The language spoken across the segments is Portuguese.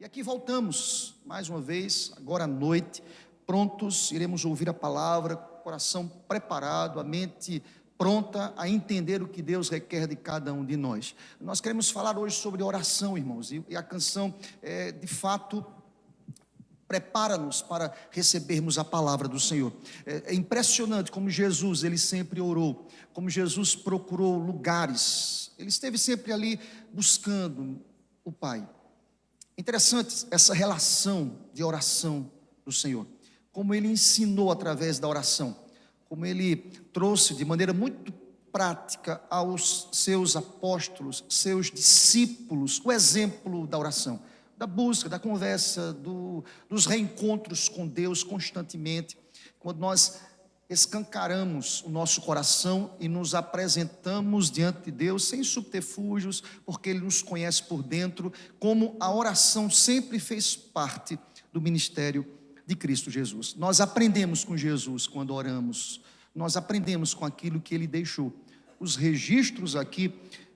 E aqui voltamos, mais uma vez, agora à noite, prontos, iremos ouvir a palavra, coração preparado, a mente pronta a entender o que Deus requer de cada um de nós. Nós queremos falar hoje sobre oração, irmãos, e a canção, de fato, prepara-nos para recebermos a palavra do Senhor. É impressionante como Jesus, ele sempre orou, como Jesus procurou lugares, ele esteve sempre ali buscando o Pai. Interessante essa relação de oração do Senhor, como ele ensinou através da oração, como ele trouxe de maneira muito prática aos seus apóstolos, seus discípulos, o exemplo da oração, da busca, da conversa, dos reencontros com Deus constantemente, quando nós escancaramos o nosso coração e nos apresentamos diante de Deus sem subterfúgios, porque Ele nos conhece por dentro, como a oração sempre fez parte do ministério de Cristo Jesus. Nós aprendemos com Jesus quando oramos, nós aprendemos com aquilo que Ele deixou. Os registros aqui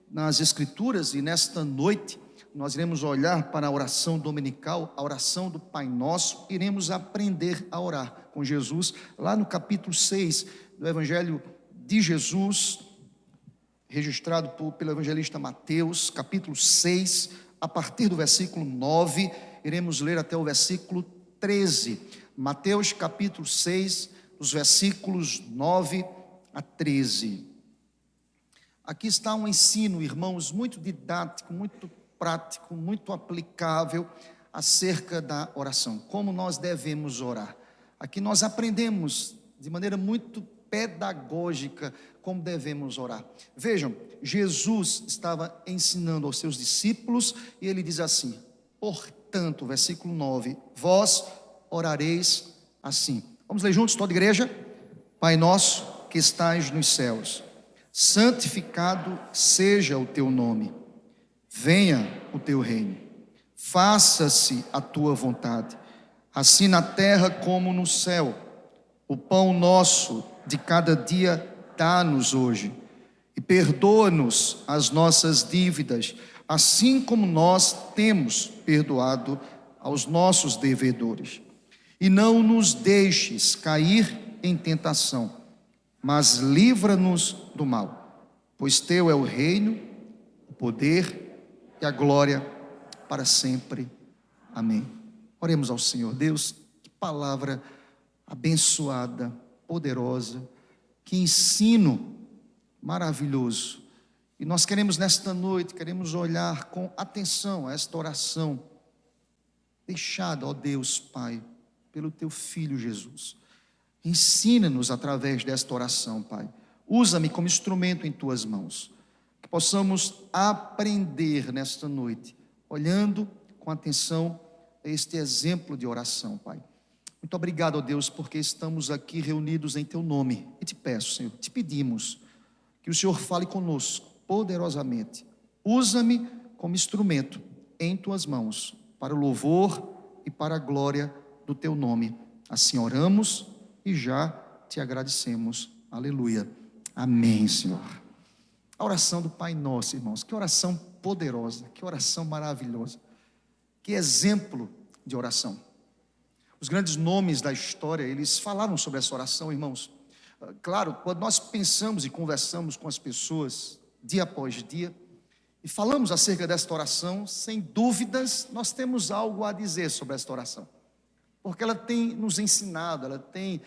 nas Escrituras, e nesta noite nós iremos olhar para a oração dominical, a oração do Pai Nosso, iremos aprender a orar com Jesus, lá no capítulo 6 do Evangelho de Jesus, registrado pelo evangelista Mateus, capítulo 6, a partir do versículo 9, iremos ler até o versículo 13, Mateus capítulo 6, dos versículos 9 a 13. Aqui está um ensino, irmãos, muito didático, muito prático, muito aplicável acerca da oração, como nós devemos orar. Aqui nós aprendemos de maneira muito pedagógica como devemos orar. Vejam, Jesus estava ensinando aos seus discípulos e ele diz assim: portanto, versículo 9, vós orareis assim. Vamos ler juntos, toda a igreja? Pai nosso que estais nos céus, santificado seja o teu nome. Venha o teu reino, faça-se a tua vontade, assim na terra como no céu. O pão nosso de cada dia dá-nos hoje, e perdoa-nos as nossas dívidas, assim como nós temos perdoado aos nossos devedores. E não nos deixes cair em tentação, mas livra-nos do mal, pois teu é o reino, o poder e a glória para sempre. Amém. Oremos ao Senhor. Deus, que palavra abençoada, poderosa, que ensino maravilhoso. E nós queremos nesta noite, queremos olhar com atenção a esta oração deixada, ó Deus Pai, pelo teu Filho Jesus. Ensina-nos através desta oração, Pai. Usa-me como instrumento em tuas mãos, que possamos aprender nesta noite, olhando com atenção a este exemplo de oração, Pai. Muito obrigado, ó Deus, porque estamos aqui reunidos em teu nome. E te peço, Senhor, te pedimos que o Senhor fale conosco poderosamente. Usa-me como instrumento em tuas mãos, para o louvor e para a glória do teu nome. Assim oramos e já te agradecemos. Aleluia. Amém, Senhor. A oração do Pai Nosso, irmãos, que oração poderosa, que oração maravilhosa, que exemplo de oração. Os grandes nomes da história, eles falaram sobre essa oração, irmãos. Claro, quando nós pensamos e conversamos com as pessoas, dia após dia, e falamos acerca desta oração, sem dúvidas, nós temos algo a dizer sobre esta oração, porque ela tem nos ensinado, ela tem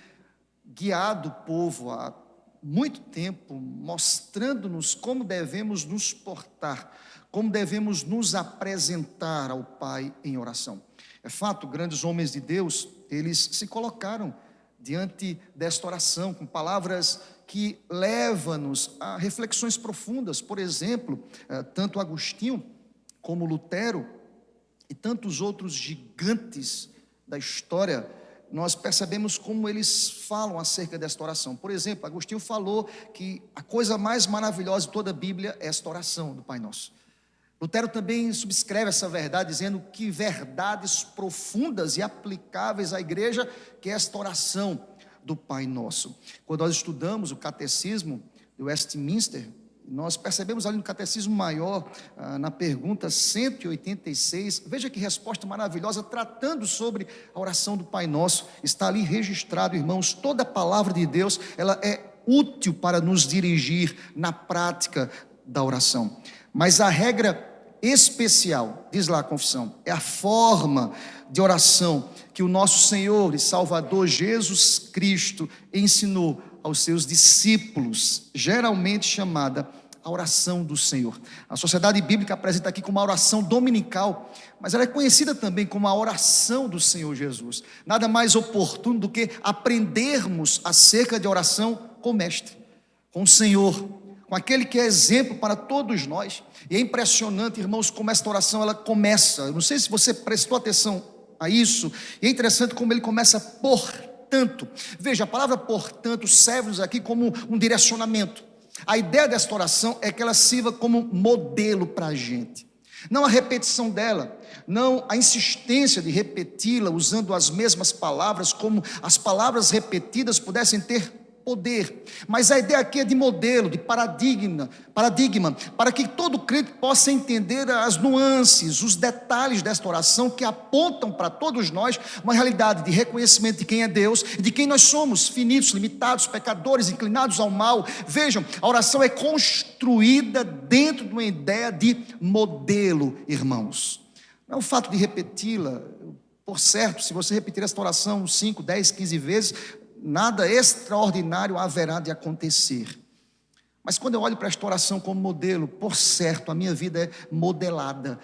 guiado o povo há muito tempo, mostrando-nos como devemos nos portar, como devemos nos apresentar ao Pai em oração. É fato, grandes homens de Deus, eles se colocaram diante desta oração, com palavras que levam-nos a reflexões profundas. Por exemplo, tanto Agostinho como Lutero e tantos outros gigantes da história, nós percebemos como eles falam acerca desta oração. Por exemplo, Agostinho falou que a coisa mais maravilhosa de toda a Bíblia é esta oração do Pai Nosso. Lutero também subscreve essa verdade, dizendo que verdades profundas e aplicáveis à igreja, que é esta oração do Pai Nosso. Quando nós estudamos o catecismo de Westminster, Nós percebemos ali no Catecismo Maior, na pergunta 186, veja que resposta maravilhosa, tratando sobre a oração do Pai Nosso. Está ali registrado, irmãos, toda a palavra de Deus, ela é útil para nos dirigir na prática da oração. Mas a regra especial, diz lá a confissão, é a forma de oração que o nosso Senhor e Salvador Jesus Cristo ensinou aos seus discípulos, geralmente chamada a oração do Senhor. A Sociedade Bíblica apresenta aqui como uma oração dominical, mas ela é conhecida também como a oração do Senhor Jesus. Nada mais oportuno do que aprendermos acerca de oração com o Mestre, com o Senhor, com aquele que é exemplo para todos nós. E é impressionante, irmãos, como esta oração ela começa. Eu não sei se você prestou atenção a isso, e é interessante como ele começa portanto. Veja, a palavra portanto serve-nos aqui como um direcionamento. A ideia desta oração é que ela sirva como modelo para a gente. Não a repetição dela, não a insistência de repeti-la usando as mesmas palavras, como as palavras repetidas pudessem ter poder, mas a ideia aqui é de modelo, de paradigma, para que todo crente possa entender as nuances, os detalhes desta oração que apontam para todos nós uma realidade de reconhecimento de quem é Deus e de quem nós somos, finitos, limitados, pecadores, inclinados ao mal. Vejam, a oração é construída dentro de uma ideia de modelo, irmãos. Não é o fato de repeti-la, por certo, se você repetir esta oração 5, 10, 15 vezes, nada extraordinário haverá de acontecer. Mas quando eu olho para esta oração como modelo, por certo, a minha vida é modelada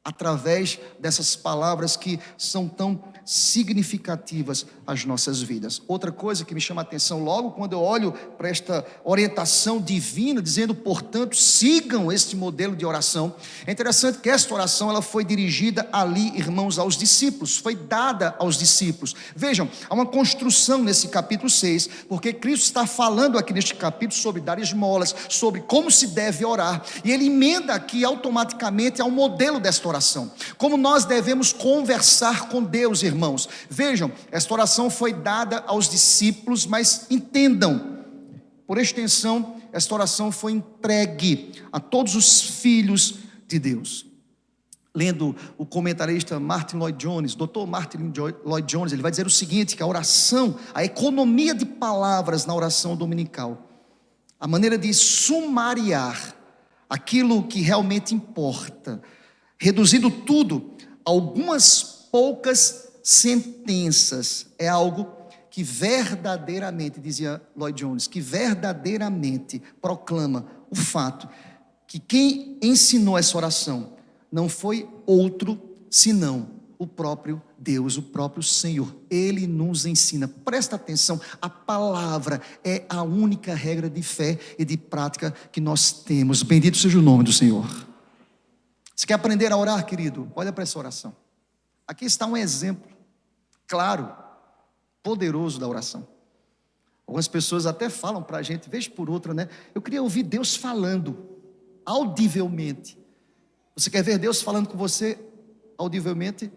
através dessas palavras que são tão significativas às nossas vidas. Outra coisa que me chama a atenção logo quando eu olho para esta orientação divina, dizendo, portanto, sigam este modelo de oração. É interessante que esta oração ela foi dirigida ali, irmãos, aos discípulos, foi dada aos discípulos. Vejam, há uma construção nesse capítulo 6, porque Cristo está falando aqui neste capítulo sobre dar esmolas, sobre como se deve orar, e ele emenda aqui automaticamente ao modelo desta oração, como nós devemos conversar com Deus, irmãos. Vejam, esta oração foi dada aos discípulos, mas entendam, por extensão, esta oração foi entregue a todos os filhos de Deus. Lendo o comentarista Martin Lloyd Jones, Dr. Martin Lloyd Jones, ele vai dizer o seguinte, que a oração, a economia de palavras na oração dominical, a maneira de sumariar aquilo que realmente importa, reduzindo tudo a algumas poucas sentenças, é algo que verdadeiramente, dizia Lloyd Jones, que verdadeiramente proclama o fato que quem ensinou essa oração não foi outro senão o próprio Deus, o próprio Senhor. Ele nos ensina, presta atenção, a palavra é a única regra de fé e de prática que nós temos. Bendito seja o nome do Senhor. Você quer aprender a orar, querido? Olha para essa oração. Aqui está um exemplo claro, poderoso da oração. Algumas pessoas até falam para a gente, vez por outra, né? Eu queria ouvir Deus falando, audivelmente. Você quer ver Deus falando com você audivelmente?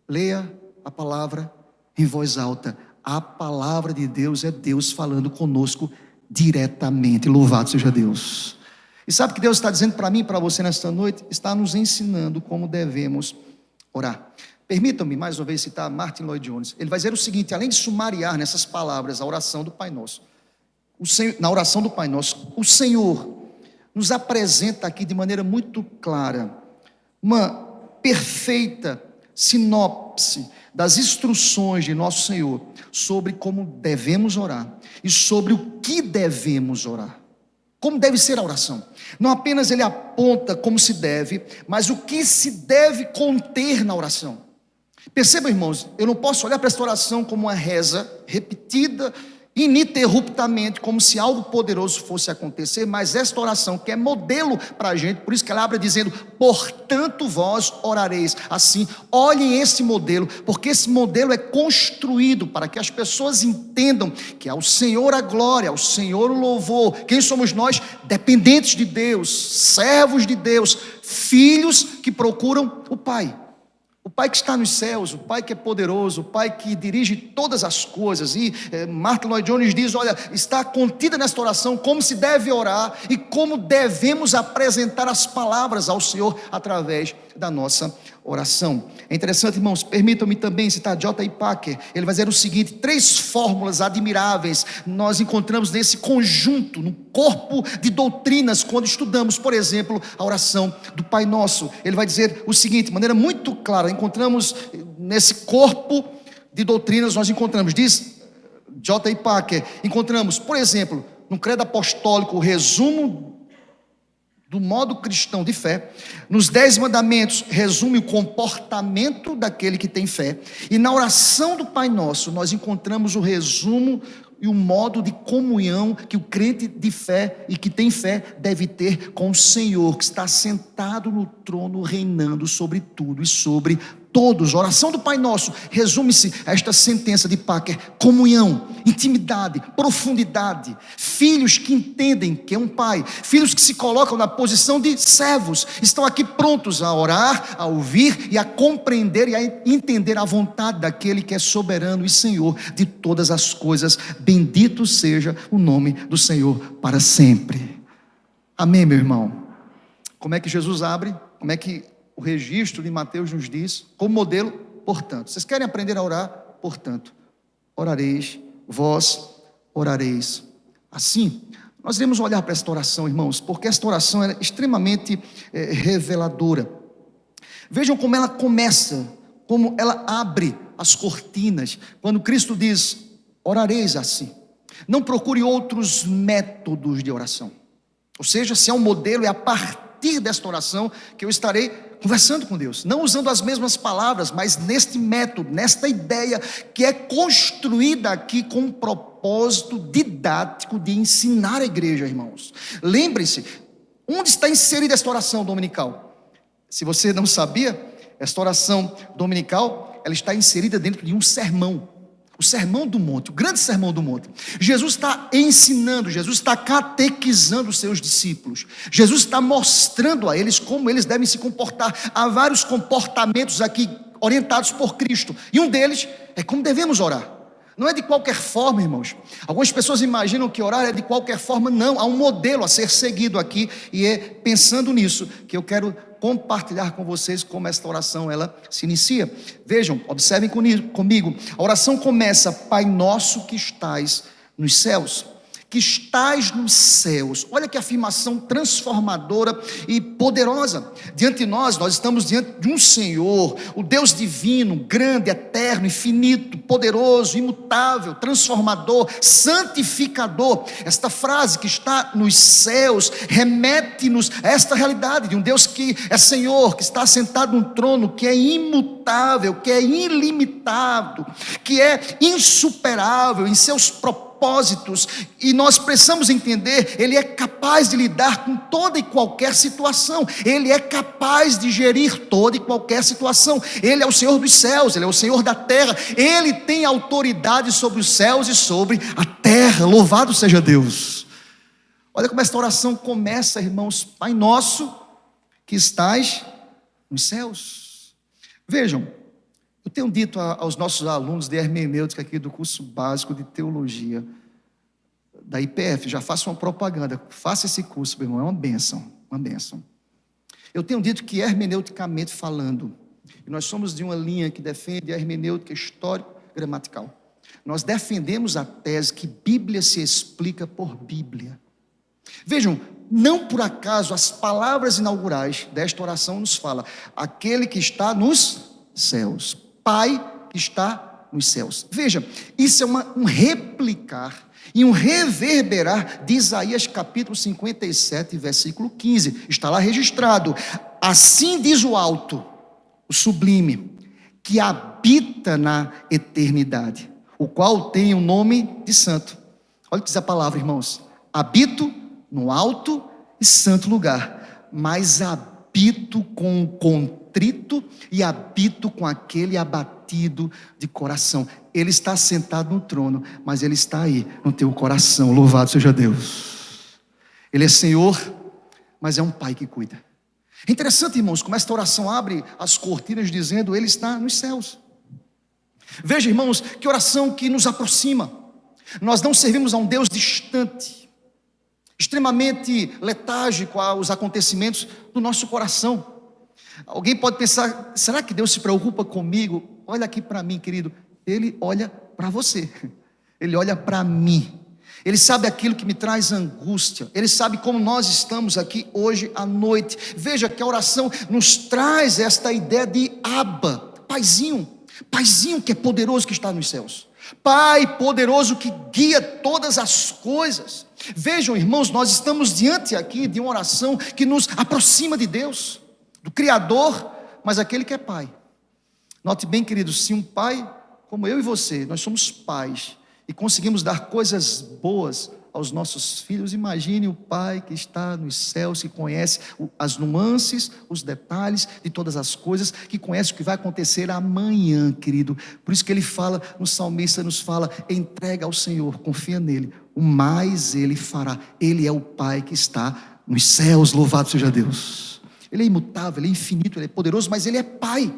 Leia a palavra em voz alta. A palavra de Deus é Deus falando conosco diretamente. Louvado seja Deus. E sabe o que Deus está dizendo para mim e para você nesta noite? Está nos ensinando como devemos orar. Permitam-me mais uma vez citar Martin Lloyd Jones. Ele vai dizer o seguinte, além de sumariar nessas palavras a oração do Pai Nosso, na oração do Pai Nosso, o Senhor nos apresenta aqui de maneira muito clara uma perfeita sinopse das instruções de nosso Senhor sobre como devemos orar e sobre o que devemos orar. Como deve ser a oração. Não apenas ele aponta como se deve, mas o que se deve conter na oração. Percebam, irmãos, eu não posso olhar para esta oração como uma reza repetida ininterruptamente, como se algo poderoso fosse acontecer, mas esta oração que é modelo para a gente, por isso que ela abre dizendo, portanto vós orareis assim. Olhem esse modelo, porque esse modelo é construído para que as pessoas entendam que ao Senhor a glória, ao Senhor o louvor. Quem somos nós? Dependentes de Deus, servos de Deus, filhos que procuram o Pai. O Pai que está nos céus, o Pai que é poderoso, o Pai que dirige todas as coisas. E Martin Lloyd Jones diz, olha, está contida nesta oração como se deve orar e como devemos apresentar as palavras ao Senhor através da nossa oração. É interessante, irmãos, permitam-me também citar J.I. Packer. Ele vai dizer o seguinte: 3 fórmulas admiráveis nós encontramos nesse conjunto, no corpo de doutrinas, quando estudamos, por exemplo, a oração do Pai Nosso. Ele vai dizer o seguinte, de maneira muito clara, encontramos nesse corpo de doutrinas, nós encontramos, diz J.I. Packer, encontramos, por exemplo, no credo apostólico, o resumo do modo cristão de fé. Nos 10 mandamentos, resume o comportamento daquele que tem fé. E na oração do Pai Nosso, nós encontramos o resumo e o modo de comunhão que o crente de fé e que tem fé deve ter com o Senhor, que está sentado no trono, reinando sobre tudo e sobre todos. A oração do Pai Nosso resume-se a esta sentença de Packer: comunhão, intimidade, profundidade. Filhos que entendem que é um pai, filhos que se colocam na posição de servos, estão aqui prontos a orar, a ouvir e a compreender e a entender a vontade daquele que é soberano e Senhor de todas as coisas. Bendito seja o nome do Senhor para sempre. Amém, meu irmão? Como é que Jesus abre? Como é que o registro de Mateus nos diz? Como modelo, portanto. Vocês querem aprender a orar? Portanto, orareis, vós orareis assim. Nós iremos olhar para esta oração, irmãos, porque esta oração é extremamente reveladora. Vejam como ela começa, como ela abre as cortinas, quando Cristo diz: orareis assim. Não procure outros métodos de oração. Ou seja, se é um modelo, é a partir desta oração que eu estarei conversando com Deus, não usando as mesmas palavras, mas neste método, nesta ideia que é construída aqui com um propósito didático de ensinar a igreja, irmãos. Lembre-se, onde está inserida esta oração dominical? Se você não sabia, esta oração dominical, ela está inserida dentro de um sermão. O sermão do monte, o grande sermão do monte. Jesus está ensinando, Jesus está catequizando os seus discípulos. Jesus está mostrando a eles como eles devem se comportar. Há vários comportamentos aqui orientados por Cristo. E um deles é como devemos orar. Não é de qualquer forma, irmãos. Algumas pessoas imaginam que orar é de qualquer forma. Não, há um modelo a ser seguido aqui. E é pensando nisso que eu quero compartilhar com vocês como esta oração ela se inicia. Vejam, observem comigo. A oração começa: Pai nosso que estais nos céus. Que estais nos céus. Olha que afirmação transformadora e poderosa. Diante de nós estamos diante de um Senhor, o Deus divino, grande, eterno, infinito, poderoso, imutável, transformador, santificador. Esta frase, que está nos céus, remete-nos a esta realidade de um Deus que é Senhor, que está sentado no trono, que é imutável, que é ilimitado, que é insuperável em seus propósitos. E nós precisamos entender, Ele é capaz de lidar com toda e qualquer situação. Ele é capaz de gerir toda e qualquer situação. Ele é o Senhor dos céus, Ele é o Senhor da terra. Ele tem autoridade sobre os céus e sobre a terra. Louvado seja Deus. Olha como esta oração começa, irmãos: Pai nosso que estais nos céus. Vejam, eu tenho dito aos nossos alunos de hermenêutica aqui do curso básico de teologia da IPF, já faço uma propaganda, faça esse curso, meu irmão, é uma bênção, uma bênção. Eu tenho dito que hermeneuticamente falando, e nós somos de uma linha que defende a hermenêutica histórico-gramatical, nós defendemos a tese que Bíblia se explica por Bíblia. Vejam, não por acaso as palavras inaugurais desta oração nos fala: aquele que está nos céus, Pai que está nos céus. Veja, isso é um replicar e um reverberar de Isaías capítulo 57, versículo 15. Está lá registrado: assim diz o alto, o sublime, que habita na eternidade, o qual tem o nome de santo. Olha o que diz a palavra, irmãos: habito no alto e santo lugar, mas habito com o contrito e habito com aquele abatido de coração. Ele está sentado no trono, mas Ele está aí no teu coração. Louvado seja Deus. Ele é Senhor, mas é um Pai que cuida. É interessante, irmãos, como esta oração abre as cortinas dizendo: Ele está nos céus. Veja, irmãos, que oração que nos aproxima. Nós não servimos a um Deus distante, extremamente letárgico aos acontecimentos do nosso coração. Alguém pode pensar: será que Deus se preocupa comigo? Olha aqui para mim, querido. Ele olha para você, Ele olha para mim. Ele sabe aquilo que me traz angústia. Ele sabe como nós estamos aqui hoje à noite. Veja que a oração nos traz esta ideia de Abba, Paizinho. Paizinho que é poderoso, que está nos céus. Pai poderoso que guia todas as coisas. Vejam, irmãos, nós estamos diante aqui de uma oração que nos aproxima de Deus, do Criador, mas aquele que é Pai. Note bem, queridos, se um pai como eu e você, nós somos pais e conseguimos dar coisas boas aos nossos filhos, imagine o Pai que está nos céus, que conhece as nuances, os detalhes de todas as coisas, que conhece o que vai acontecer amanhã, querido. Por isso que ele fala, no salmista nos fala: entrega ao Senhor, confia nele, o mais ele fará. Ele é o Pai que está nos céus, louvado seja Deus. Ele é imutável, ele é infinito, ele é poderoso, mas ele é Pai.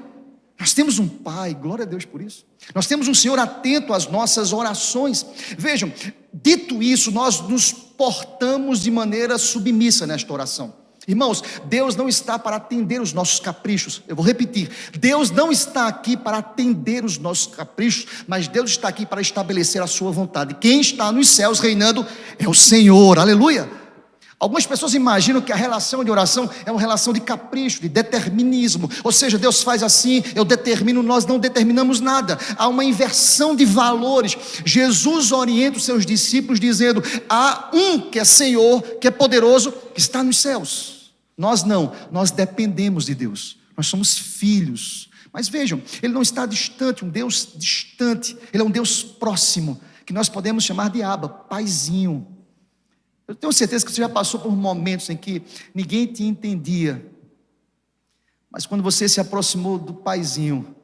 Nós temos um Pai, glória a Deus por isso. Nós temos um Senhor atento às nossas orações. Vejam, dito isso, nós nos portamos de maneira submissa nesta oração. Irmãos, Deus não está para atender os nossos caprichos. Eu vou repetir: Deus não está aqui para atender os nossos caprichos, mas Deus está aqui para estabelecer a sua vontade. Quem está nos céus reinando é o Senhor, aleluia. Algumas pessoas imaginam que a relação de oração é uma relação de capricho, de determinismo. Ou seja, Deus faz assim, eu determino, nós não determinamos nada. Há uma inversão de valores. Jesus orienta os seus discípulos dizendo: há um que é Senhor, que é poderoso, que está nos céus. Nós não, nós dependemos de Deus. Nós somos filhos. Mas vejam, Ele não está distante, um Deus distante. Ele é um Deus próximo, que nós podemos chamar de Abba, Paizinho. Eu tenho certeza que você já passou por momentos em que ninguém te entendia, mas quando você se aproximou do Paizinho,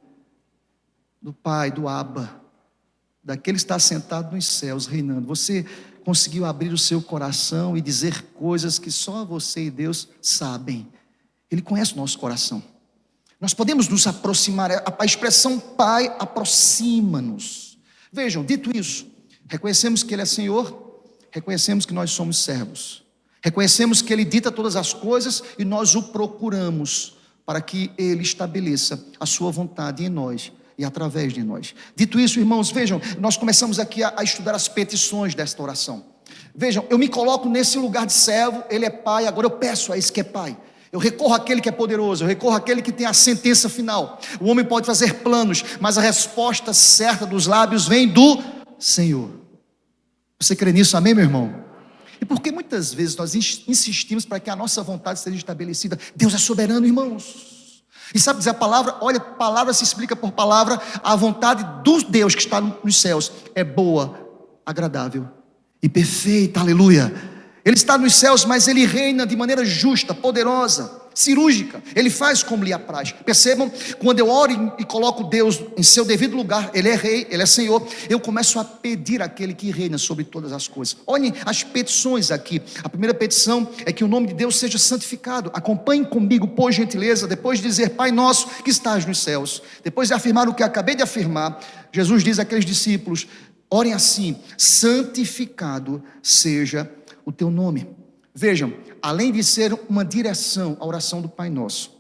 do Pai, do Abba, daquele que está sentado nos céus reinando, você conseguiu abrir o seu coração e dizer coisas que só você e Deus sabem. Ele conhece o nosso coração. Nós podemos nos aproximar. A expressão Pai aproxima-nos. Vejam, dito isso, reconhecemos que Ele é Senhor. Reconhecemos que nós somos servos, reconhecemos que Ele dita todas as coisas e nós o procuramos para que Ele estabeleça a sua vontade em nós e através de nós. Dito isso, irmãos, vejam, nós começamos aqui a estudar as petições desta oração. Vejam, eu me coloco nesse lugar de servo, Ele é Pai, agora eu peço a esse que é Pai. Eu recorro àquele que é poderoso, eu recorro àquele que tem a sentença final. O homem pode fazer planos, mas a resposta certa dos lábios vem do Senhor. Você crê nisso, amém, meu irmão? E por que muitas vezes nós insistimos para que a nossa vontade seja estabelecida? Deus é soberano, irmãos. E sabe dizer a palavra? Olha, palavra se explica por palavra. A vontade do Deus que está nos céus é boa, agradável e perfeita, aleluia. Ele está nos céus, mas Ele reina de maneira justa, poderosa, cirúrgica. Ele faz como lhe apraz. Percebam, quando eu oro e coloco Deus em seu devido lugar, Ele é Rei, Ele é Senhor, eu começo a pedir àquele que reina sobre todas as coisas. Olhem as petições aqui. A primeira petição é que o nome de Deus seja santificado. Acompanhem comigo, por gentileza, depois de dizer: Pai nosso que estás nos céus. Depois de afirmar o que acabei de afirmar, Jesus diz àqueles discípulos: orem assim: santificado seja o teu nome. Vejam, além de ser uma direção, a oração do Pai Nosso.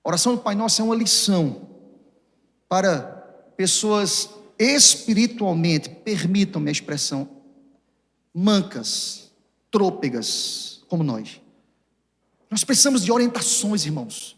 A oração do Pai Nosso é uma lição para pessoas espiritualmente, permitam-me a expressão, mancas, trôpegas, como nós. Nós precisamos de orientações, irmãos.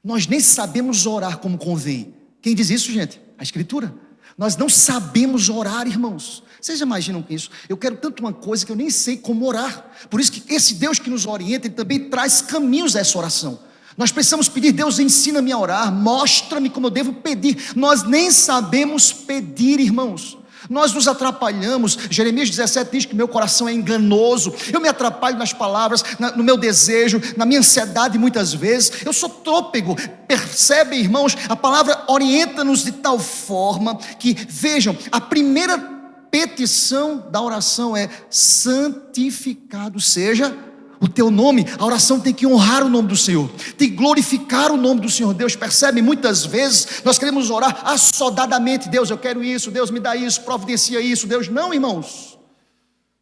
Nós nem sabemos orar como convém. Quem diz isso, gente? A Escritura. Nós não sabemos orar, irmãos. Vocês imaginam isso? Eu quero tanto uma coisa que eu nem sei como orar. Por isso que esse Deus que nos orienta, Ele também traz caminhos a essa oração. Nós precisamos pedir: Deus, ensina-me a orar, mostra-me como eu devo pedir. Nós nem sabemos pedir, irmãos. Nós nos atrapalhamos. Jeremias 17 diz que meu coração é enganoso. Eu me atrapalho nas palavras, no meu desejo, na minha ansiedade muitas vezes. Eu sou trôpego. Percebem, irmãos? A palavra orienta-nos de tal forma que, vejam, a primeira petição da oração é: santificado seja o teu nome, a oração tem que honrar o nome do Senhor, tem que glorificar o nome do Senhor Deus. Percebe? Muitas vezes nós queremos orar assodadamente: Deus, eu quero isso, Deus me dá isso, providencia isso. Deus, não, irmãos,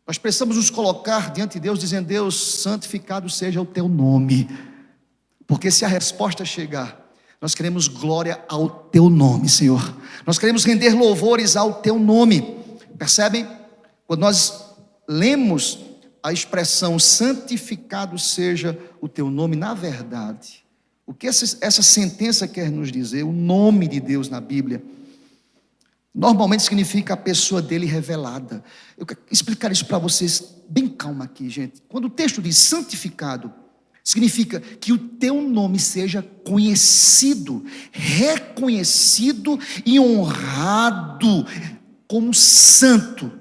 nós precisamos nos colocar diante de Deus dizendo: Deus, santificado seja o teu nome, porque se a resposta chegar, nós queremos glória ao teu nome, Senhor, nós queremos render louvores ao teu nome. Percebem? Quando nós lemos a expressão santificado seja o teu nome, na verdade, o que essa sentença quer nos dizer? O nome de Deus na Bíblia normalmente significa a pessoa dele revelada. Eu quero explicar isso para vocês bem calma aqui, gente. Quando o texto diz santificado, significa que o teu nome seja conhecido, reconhecido e honrado como santo.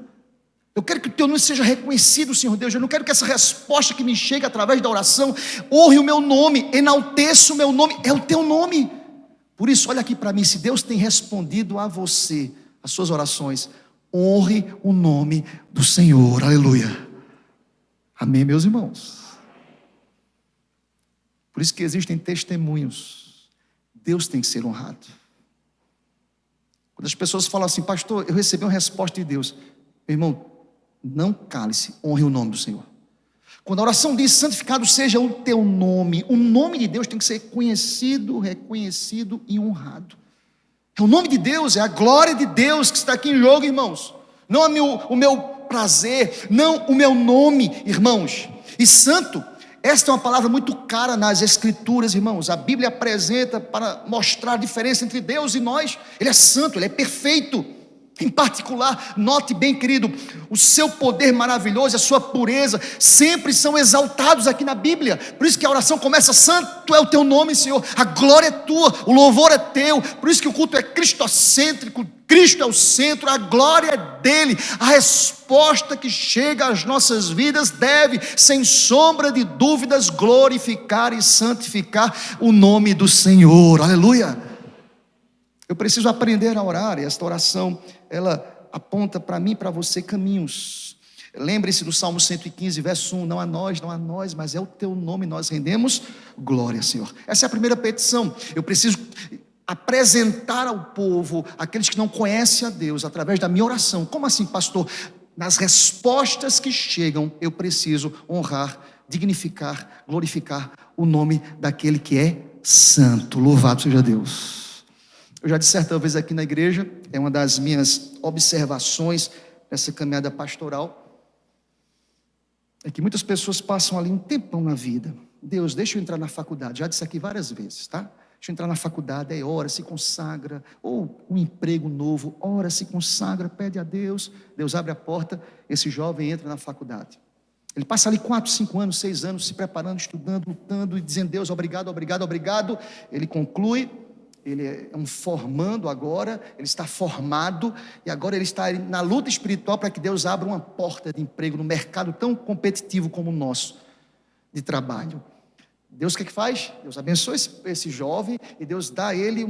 Eu quero que o teu nome seja reconhecido, Senhor Deus. Eu não quero que essa resposta que me chega através da oração honre o meu nome, enalteça o meu nome. É o teu nome. Por isso, olha aqui para mim: se Deus tem respondido a você as suas orações, honre o nome do Senhor. Aleluia. Amém, meus irmãos? Por isso que existem testemunhos. Deus tem que ser honrado. Quando as pessoas falam assim: pastor, eu recebi uma resposta de Deus. Meu irmão, não cale-se, honre o nome do Senhor. Quando a oração diz santificado seja o teu nome, o nome de Deus tem que ser conhecido, reconhecido e honrado. É o nome de Deus, é a glória de Deus que está aqui em jogo, irmãos. Não o meu prazer, não o meu nome, irmãos. E santo, esta é uma palavra muito cara nas Escrituras, irmãos. A Bíblia apresenta para mostrar a diferença entre Deus e nós. Ele é santo, Ele é perfeito. Em particular, note bem, querido, o seu poder maravilhoso, a sua pureza, sempre são exaltados aqui na Bíblia. Por isso que a oração começa: santo é o teu nome, Senhor, a glória é tua, o louvor é teu. Por isso que o culto é cristocêntrico, Cristo é o centro, a glória é dele. A resposta que chega às nossas vidas deve, sem sombra de dúvidas, glorificar e santificar o nome do Senhor. Aleluia. Eu preciso aprender a orar, e esta oração, ela aponta para mim e para você caminhos. Lembre-se do Salmo 115, verso 1, não a nós, mas é o teu nome, nós rendemos glória, Senhor. Essa é a primeira petição. Eu preciso apresentar ao povo, aqueles que não conhecem a Deus, através da minha oração. Como assim, pastor? Nas respostas que chegam, eu preciso honrar, dignificar, glorificar o nome daquele que é santo. Louvado seja Deus. Eu já disse certa vez aqui na igreja, é uma das minhas observações nessa caminhada pastoral, é que muitas pessoas passam ali um tempão na vida. Deus, deixa eu entrar na faculdade. Já disse aqui várias vezes, tá? Deixa eu entrar na faculdade, aí ora, se consagra, ou um emprego novo, ora, se consagra, pede a Deus, Deus abre a porta, esse jovem entra na faculdade. Ele passa ali 4, 5 anos, 6 anos, se preparando, estudando, lutando e dizendo: Deus, obrigado, obrigado, obrigado. Ele conclui. Ele é um formando agora, ele está formado, e agora ele está na luta espiritual para que Deus abra uma porta de emprego no mercado tão competitivo como o nosso, de trabalho. Deus o que faz? Deus abençoa esse jovem, e Deus dá a ele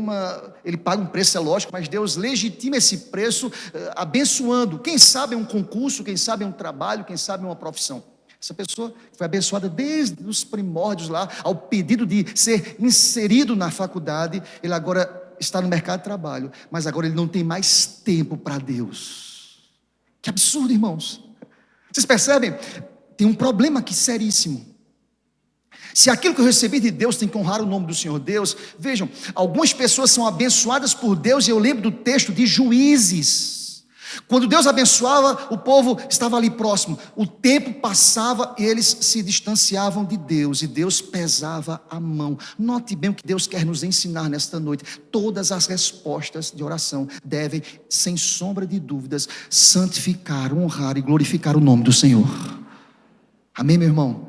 ele paga um preço, é lógico, mas Deus legitima esse preço, abençoando, quem sabe é um concurso, quem sabe é um trabalho, quem sabe é uma profissão. Essa pessoa foi abençoada desde os primórdios lá, ao pedido de ser inserido na faculdade. Ele agora está no mercado de trabalho, mas agora ele não tem mais tempo para Deus. Que absurdo, irmãos. Vocês percebem? Tem um problema aqui seríssimo. Se aquilo que eu recebi de Deus tem que honrar o nome do Senhor Deus, vejam, algumas pessoas são abençoadas por Deus, e eu lembro do texto de Juízes. Quando Deus abençoava, o povo estava ali próximo. O tempo passava e eles se distanciavam de Deus, e Deus pesava a mão. Note bem o que Deus quer nos ensinar nesta noite. Todas as respostas de oração devem, sem sombra de dúvidas, santificar, honrar e glorificar o nome do Senhor. Amém, meu irmão?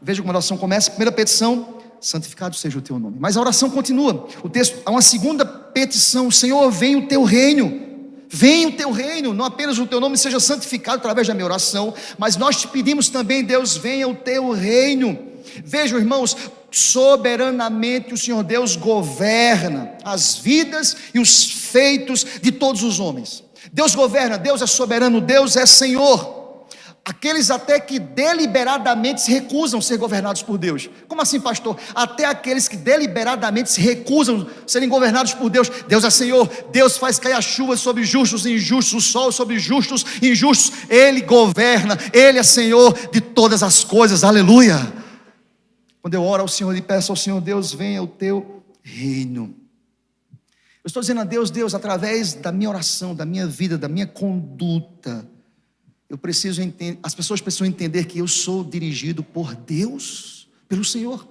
Veja como a oração começa. Primeira petição: santificado seja o teu nome. Mas a oração continua. O texto, há uma segunda petição: Senhor, venha o teu reino. Venha o teu reino, não apenas o teu nome seja santificado através da minha oração, mas nós te pedimos também, Deus, venha o teu reino. Vejam, irmãos, soberanamente o Senhor Deus governa as vidas e os feitos de todos os homens. Deus governa, Deus é soberano, Deus é Senhor. Aqueles até que deliberadamente se recusam a ser governados por Deus. Como assim, pastor? Até aqueles que deliberadamente se recusam a serem governados por Deus. Deus é Senhor, Deus faz cair a chuva sobre justos e injustos, o sol sobre justos e injustos. Ele governa, Ele é Senhor de todas as coisas, aleluia. Quando eu oro ao Senhor e peço ao Senhor, Deus, venha o teu reino. Eu estou dizendo a Deus, Deus, através da minha oração, da minha vida, da minha conduta, eu preciso entender, as pessoas precisam entender que eu sou dirigido por Deus, pelo Senhor.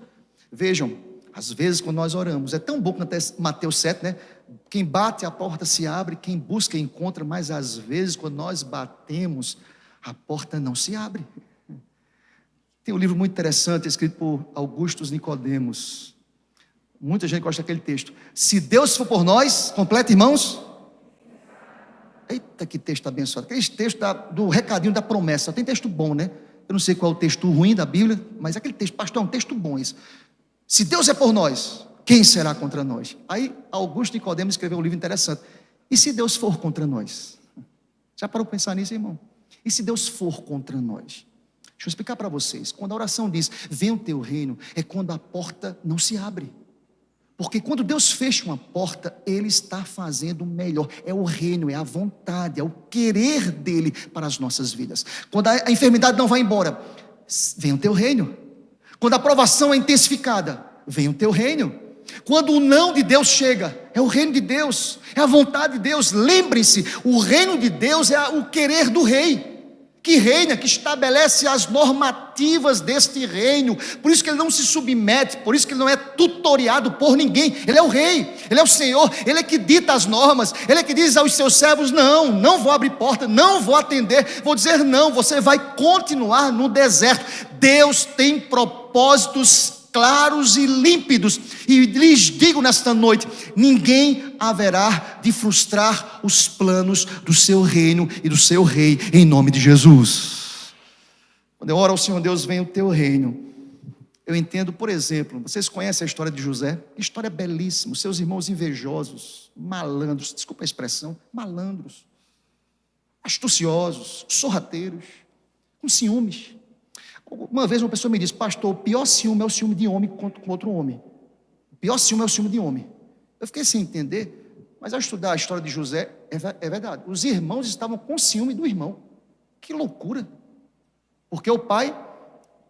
Vejam, às vezes quando nós oramos, é tão bom que Mateus 7, né? Quem bate a porta se abre, quem busca encontra, mas às vezes quando nós batemos, a porta não se abre. Tem um livro muito interessante, escrito por Augusto Nicodemos. Muita gente gosta daquele texto. Se Deus for por nós, completa, irmãos. Eita, que texto abençoado. Aquele texto do recadinho da promessa. Tem texto bom, né? Eu não sei qual é o texto ruim da Bíblia, mas aquele texto, pastor, é um texto bom isso. Se Deus é por nós, quem será contra nós? Aí Augusto Nicodemos escreveu um livro interessante. E se Deus for contra nós? Já parou para pensar nisso, irmão? E se Deus for contra nós? Deixa eu explicar para vocês. Quando a oração diz, venha o teu reino, é quando a porta não se abre. Porque quando Deus fecha uma porta, Ele está fazendo o melhor. É o reino, é a vontade, é o querer dEle para as nossas vidas. Quando a enfermidade não vai embora, vem o teu reino. Quando a provação é intensificada, vem o teu reino. Quando o não de Deus chega, é o reino de Deus, é a vontade de Deus. Lembrem-se, o reino de Deus é o querer do rei, que reina, que estabelece as normativas deste reino. Por isso que ele não se submete, por isso que ele não é tutoriado por ninguém. Ele é o rei, ele é o Senhor, ele é que dita as normas, ele é que diz aos seus servos, não vou abrir porta, não vou atender, vou dizer não, você vai continuar no deserto. Deus tem propósitos claros e límpidos, e lhes digo nesta noite, ninguém haverá de frustrar os planos do seu reino e do seu rei, em nome de Jesus. Quando eu oro ao Senhor, Deus, vem o teu reino, eu entendo, por exemplo, vocês conhecem a história de José? História belíssima, seus irmãos invejosos, malandros, desculpa a expressão, malandros, astuciosos, sorrateiros, com ciúmes. Uma vez uma pessoa me disse, pastor, o pior ciúme é o ciúme de homem com outro homem. O pior ciúme é o ciúme de homem. Eu fiquei sem entender, mas ao estudar a história de José, é verdade. Os irmãos estavam com ciúme do irmão. Que loucura. Porque o pai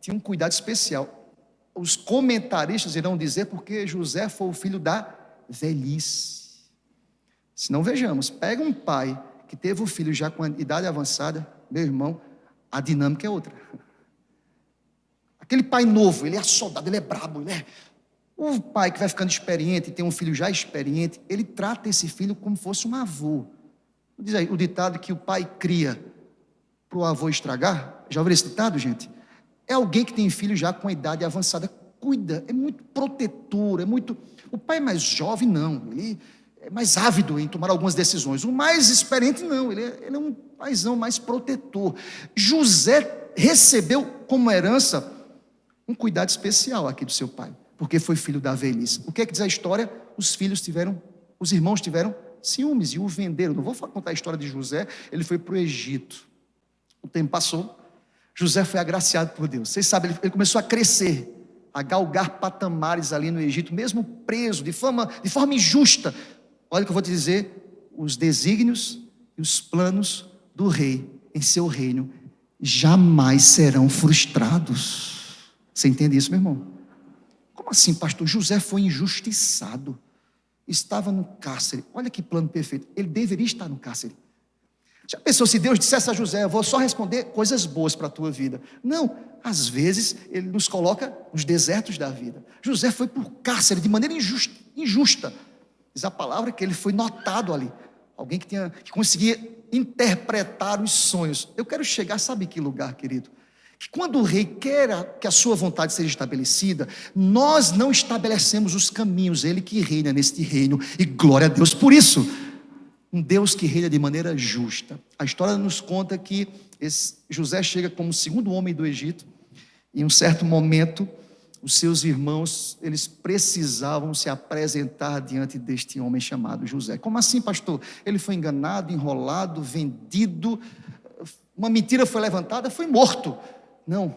tinha um cuidado especial. Os comentaristas irão dizer porque José foi o filho da velhice. Se não vejamos, pega um pai que teve o filho já com idade avançada, meu irmão, a dinâmica é outra. Aquele pai novo, ele é soldado, ele é brabo, o pai que vai ficando experiente e tem um filho já experiente, ele trata esse filho como fosse um avô. Diz aí o ditado que o pai cria para o avô estragar. Já ouviu esse ditado, gente? É alguém que tem filho já com a idade avançada, cuida, é muito protetor, é muito... O pai mais jovem não, ele é mais ávido em tomar algumas decisões. O mais experiente não, ele é um paizão mais protetor. José recebeu como herança um cuidado especial aqui do seu pai, porque foi filho da velhice. O que é que diz a história? Os irmãos tiveram ciúmes e o venderam. Não vou contar a história de José, ele foi para o Egito. O tempo passou, José foi agraciado por Deus. Vocês sabem, ele começou a crescer, a galgar patamares ali no Egito, mesmo preso, de forma injusta. Olha o que eu vou te dizer, os desígnios e os planos do rei em seu reino jamais serão frustrados. Você entende isso, meu irmão? Como assim, pastor? José foi injustiçado, estava no cárcere. Olha que plano perfeito, ele deveria estar no cárcere. Já pensou se Deus dissesse a José, eu vou só responder coisas boas para a tua vida? Não, às vezes ele nos coloca nos desertos da vida. José foi por cárcere de maneira injusta. Diz a palavra que ele foi notado ali, alguém que conseguia interpretar os sonhos. Eu quero chegar, sabe que lugar, querido? Que quando o rei quer que a sua vontade seja estabelecida, nós não estabelecemos os caminhos, ele que reina neste reino, e glória a Deus por isso. Um Deus que reina de maneira justa. A história nos conta que José chega como o segundo homem do Egito, e em um certo momento, os seus irmãos, eles precisavam se apresentar diante deste homem chamado José. Como assim, pastor? Ele foi enganado, enrolado, vendido, uma mentira foi levantada, foi morto. Não,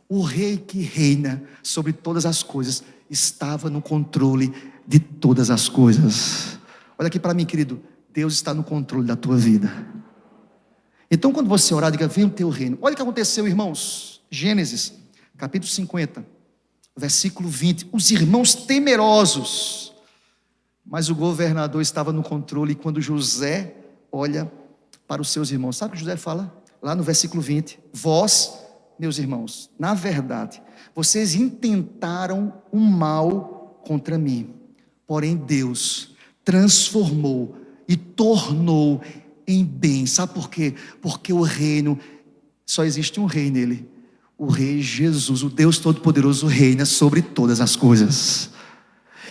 o rei que reina sobre todas as coisas estava no controle de todas as coisas. Olha aqui para mim, querido, Deus está no controle da tua vida. Então quando você orar, diga: venha o teu reino. Olha o que aconteceu, irmãos. Gênesis, capítulo 50, versículo 20. Os irmãos temerosos, mas o governador estava no controle. E quando José olha para os seus irmãos, sabe o que José fala? Lá no versículo 20: vós, meus irmãos, na verdade, vocês intentaram o mal contra mim, porém Deus transformou e tornou em bem. Sabe por quê? Porque o reino, só existe um rei nele, o rei Jesus, o Deus Todo-Poderoso reina sobre todas as coisas.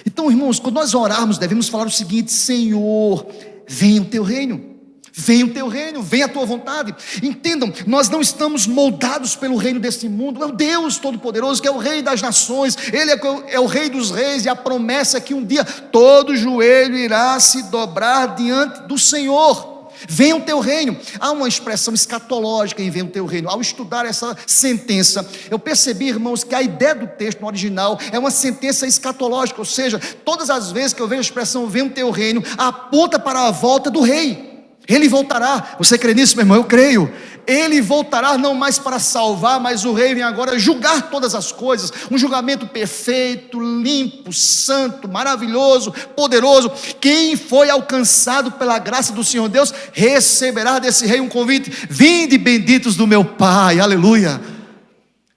Então, irmãos, quando nós orarmos, devemos falar o seguinte: Senhor, venha o teu reino. Venha o teu reino, venha a tua vontade. Entendam, nós não estamos moldados pelo reino deste mundo. É o Deus Todo-Poderoso que é o rei das nações. Ele é o rei dos reis. E a promessa é que um dia todo joelho irá se dobrar diante do Senhor. Venha o teu reino. Há uma expressão escatológica em venha o teu reino. Ao estudar essa sentença, eu percebi, irmãos, que a ideia do texto no original é uma sentença escatológica. Ou seja, todas as vezes que eu vejo a expressão venha o teu reino, aponta para a volta do rei. Ele voltará. Você crê nisso, meu irmão? Eu creio. Ele voltará não mais para salvar, mas o rei vem agora julgar todas as coisas. Um julgamento perfeito, limpo, santo, maravilhoso, poderoso. Quem foi alcançado pela graça do Senhor Deus receberá desse rei um convite: vinde benditos do meu Pai. Aleluia.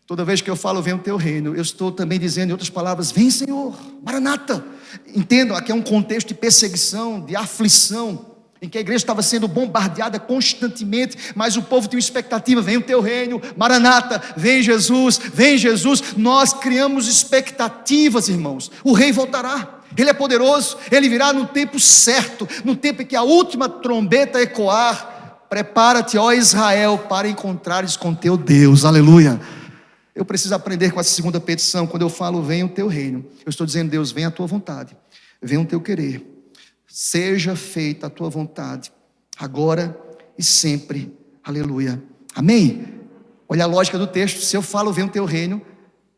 Toda vez que eu falo vem o teu reino, eu estou também dizendo em outras palavras: vem, Senhor, Maranata. Entendam, aqui é um contexto de perseguição, de aflição, em que a igreja estava sendo bombardeada constantemente, mas o povo tinha uma expectativa: vem o teu reino, Maranata, vem Jesus, vem Jesus. Nós criamos expectativas, irmãos. O rei voltará, ele é poderoso, ele virá no tempo certo, no tempo em que a última trombeta ecoar. Prepara-te, ó Israel, para encontrares com teu Deus. Aleluia. Eu preciso aprender com essa segunda petição. Quando eu falo venha o teu reino, eu estou dizendo: Deus, venha a tua vontade, venha o teu querer, seja feita a tua vontade, agora e sempre. Aleluia. Amém? Olha a lógica do texto. Se eu falo venha o teu reino,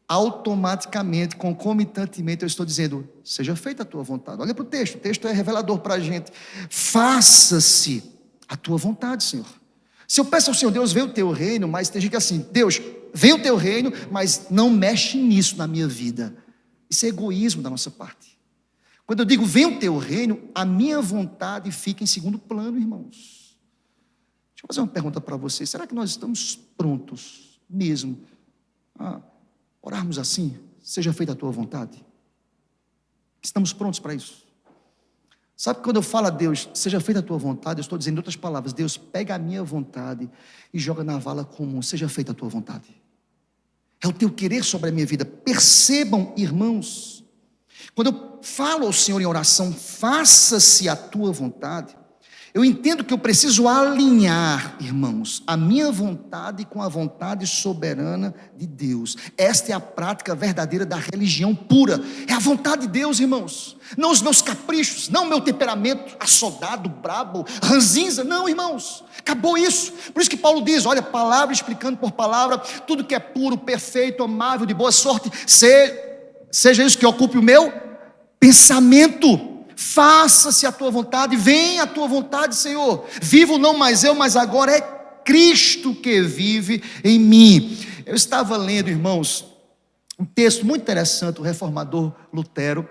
automaticamente, concomitantemente, eu estou dizendo: seja feita a tua vontade. Olha para o texto é revelador para a gente. Faça-se a tua vontade, Senhor. Se eu peço ao Senhor: Deus, venha o teu reino, mas tem gente que assim: Deus, venha o teu reino, mas não mexe nisso na minha vida. Isso é egoísmo da nossa parte. Quando eu digo venha o teu reino, a minha vontade fica em segundo plano, irmãos. Deixa eu fazer uma pergunta para vocês: será que nós estamos prontos mesmo a orarmos assim? Seja feita a tua vontade. Estamos prontos para isso? Sabe, quando eu falo a Deus, seja feita a tua vontade, eu estou dizendo em outras palavras: Deus, pega a minha vontade e joga na vala comum. Seja feita a tua vontade. É o teu querer sobre a minha vida. Percebam, irmãos, quando eu falo ao Senhor em oração, faça-se a tua vontade, eu entendo que eu preciso alinhar, irmãos, a minha vontade com a vontade soberana de Deus. Esta é a prática verdadeira da religião pura. É a vontade de Deus, irmãos. Não os meus caprichos, não o meu temperamento assodado, brabo, ranzinza. Não, irmãos, acabou isso. Por isso que Paulo diz, olha, palavra explicando por palavra, tudo que é puro, perfeito, amável, de boa sorte, seja isso que ocupe o meu pensamento. Faça-se a tua vontade, venha a tua vontade, Senhor. Vivo não mais eu, mas agora é Cristo que vive em mim. Eu estava lendo, irmãos, um texto muito interessante, o reformador Lutero,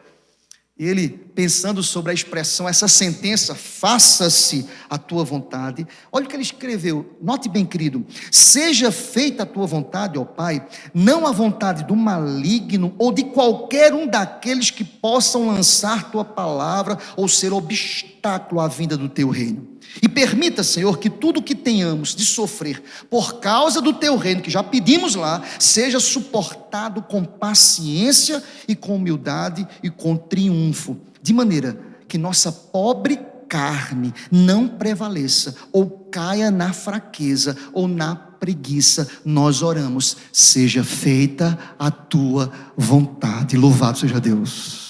e ele pensando sobre a expressão, essa sentença, faça-se a tua vontade. Olha o que ele escreveu, note bem, querido: seja feita a tua vontade, ó Pai, não a vontade do maligno ou de qualquer um daqueles que possam lançar tua palavra ou ser obstáculo à vinda do teu reino. E permita, Senhor, que tudo que tenhamos de sofrer por causa do teu reino, que já pedimos lá, seja suportado com paciência e com humildade e com triunfo, de maneira que nossa pobre carne não prevaleça ou caia na fraqueza ou na preguiça. Nós oramos: seja feita a tua vontade. Louvado seja Deus.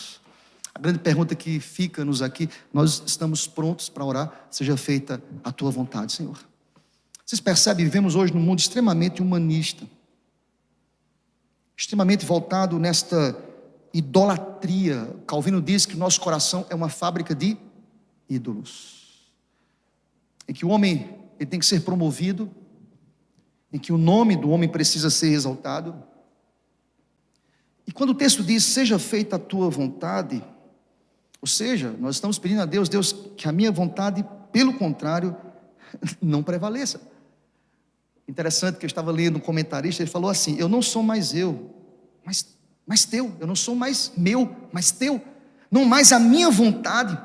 A grande pergunta que fica-nos aqui: nós estamos prontos para orar? Seja feita a tua vontade, Senhor. Vocês percebem, vivemos hoje num mundo extremamente humanista, extremamente voltado nesta idolatria. Calvino diz que o nosso coração é uma fábrica de ídolos, em que o homem ele tem que ser promovido, em que o nome do homem precisa ser exaltado. E quando o texto diz, seja feita a tua vontade, ou seja, nós estamos pedindo a Deus, Deus, que a minha vontade, pelo contrário, não prevaleça. Interessante que eu estava lendo um comentarista, ele falou assim, eu não sou mais eu, mas teu, eu não sou mais meu, mas teu, não mais a minha vontade,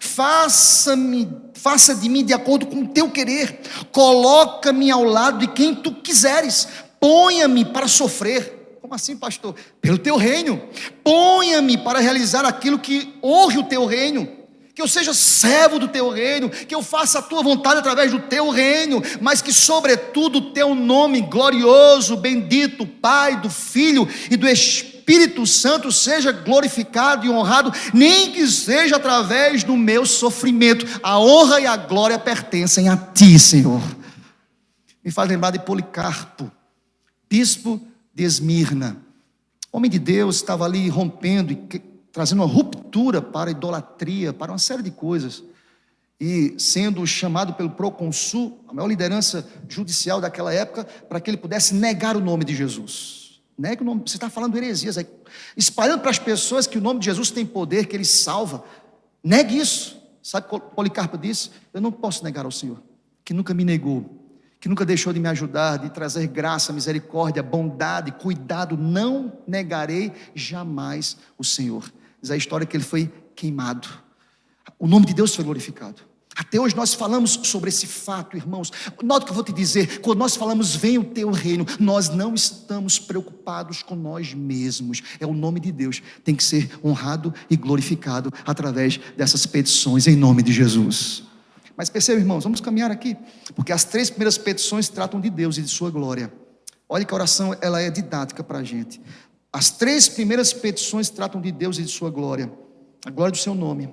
faça de mim de acordo com o teu querer, coloca-me ao lado de quem tu quiseres, ponha-me para sofrer. Como assim, pastor? Pelo teu reino, ponha-me para realizar aquilo que honre o teu reino, que eu seja servo do teu reino, que eu faça a tua vontade através do teu reino, mas que sobretudo o teu nome glorioso, bendito, Pai, do Filho e do Espírito Santo seja glorificado e honrado, nem que seja através do meu sofrimento. A honra e a glória pertencem a ti, Senhor. Me faz lembrar de Policarpo, bispo de Esmirna, homem de Deus, estava ali rompendo e trazendo uma ruptura para a idolatria, para uma série de coisas, e sendo chamado pelo procônsul, a maior liderança judicial daquela época, para que ele pudesse negar o nome de Jesus. Negue o nome, você está falando heresias, espalhando para as pessoas que o nome de Jesus tem poder, que ele salva. Negue isso. Sabe o que Policarpo disse? Eu não posso negar ao Senhor, que nunca me negou, que nunca deixou de me ajudar, de trazer graça, misericórdia, bondade, cuidado. Não negarei jamais o Senhor. Diz a história que ele foi queimado, o nome de Deus foi glorificado. Até hoje nós falamos sobre esse fato, irmãos. Nota o que eu vou te dizer, quando nós falamos venha o teu reino, nós não estamos preocupados com nós mesmos, é o nome de Deus, tem que ser honrado e glorificado através dessas petições em nome de Jesus. Mas perceba, irmãos, vamos caminhar aqui, porque as 3 primeiras petições tratam de Deus e de sua glória. Olha que a oração ela é didática para a gente. As 3 primeiras petições tratam de Deus e de sua glória. A glória do seu nome,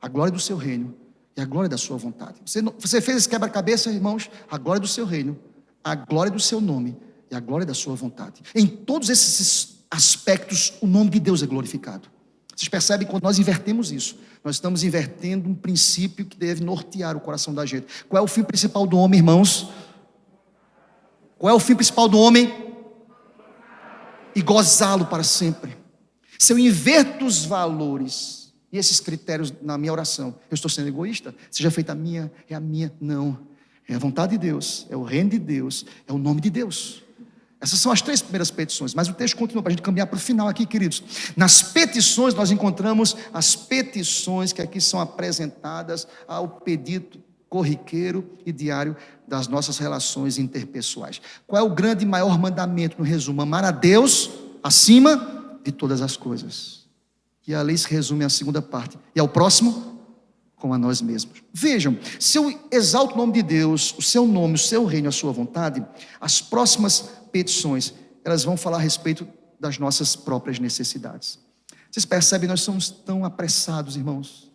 a glória do seu reino e a glória da sua vontade. Você fez esse quebra-cabeça, irmãos? A glória do seu reino, a glória do seu nome e a glória da sua vontade. Em todos esses aspectos, o nome de Deus é glorificado. Vocês percebem, quando nós invertemos isso, nós estamos invertendo um princípio que deve nortear o coração da gente. Qual é o fim principal do homem, irmãos? Qual é o fim principal do homem? E gozá-lo para sempre. Se eu inverto os valores e esses critérios na minha oração, eu estou sendo egoísta? Seja feita a minha, é a minha? Não, é a vontade de Deus, é o reino de Deus, é o nome de Deus. Essas são as 3 primeiras petições, mas o texto continua para a gente caminhar para o final aqui, queridos. Nas petições nós encontramos as petições que aqui são apresentadas ao pedido corriqueiro e diário das nossas relações interpessoais. Qual é o grande e maior mandamento, no resumo? Amar a Deus acima de todas as coisas. E a lei se resume à segunda parte. E ao próximo, como a nós mesmos. Vejam, se eu exalto o nome de Deus, o seu nome, o seu reino, a sua vontade, as próximas petições, elas vão falar a respeito das nossas próprias necessidades. Vocês percebem, nós somos tão apressados, irmãos.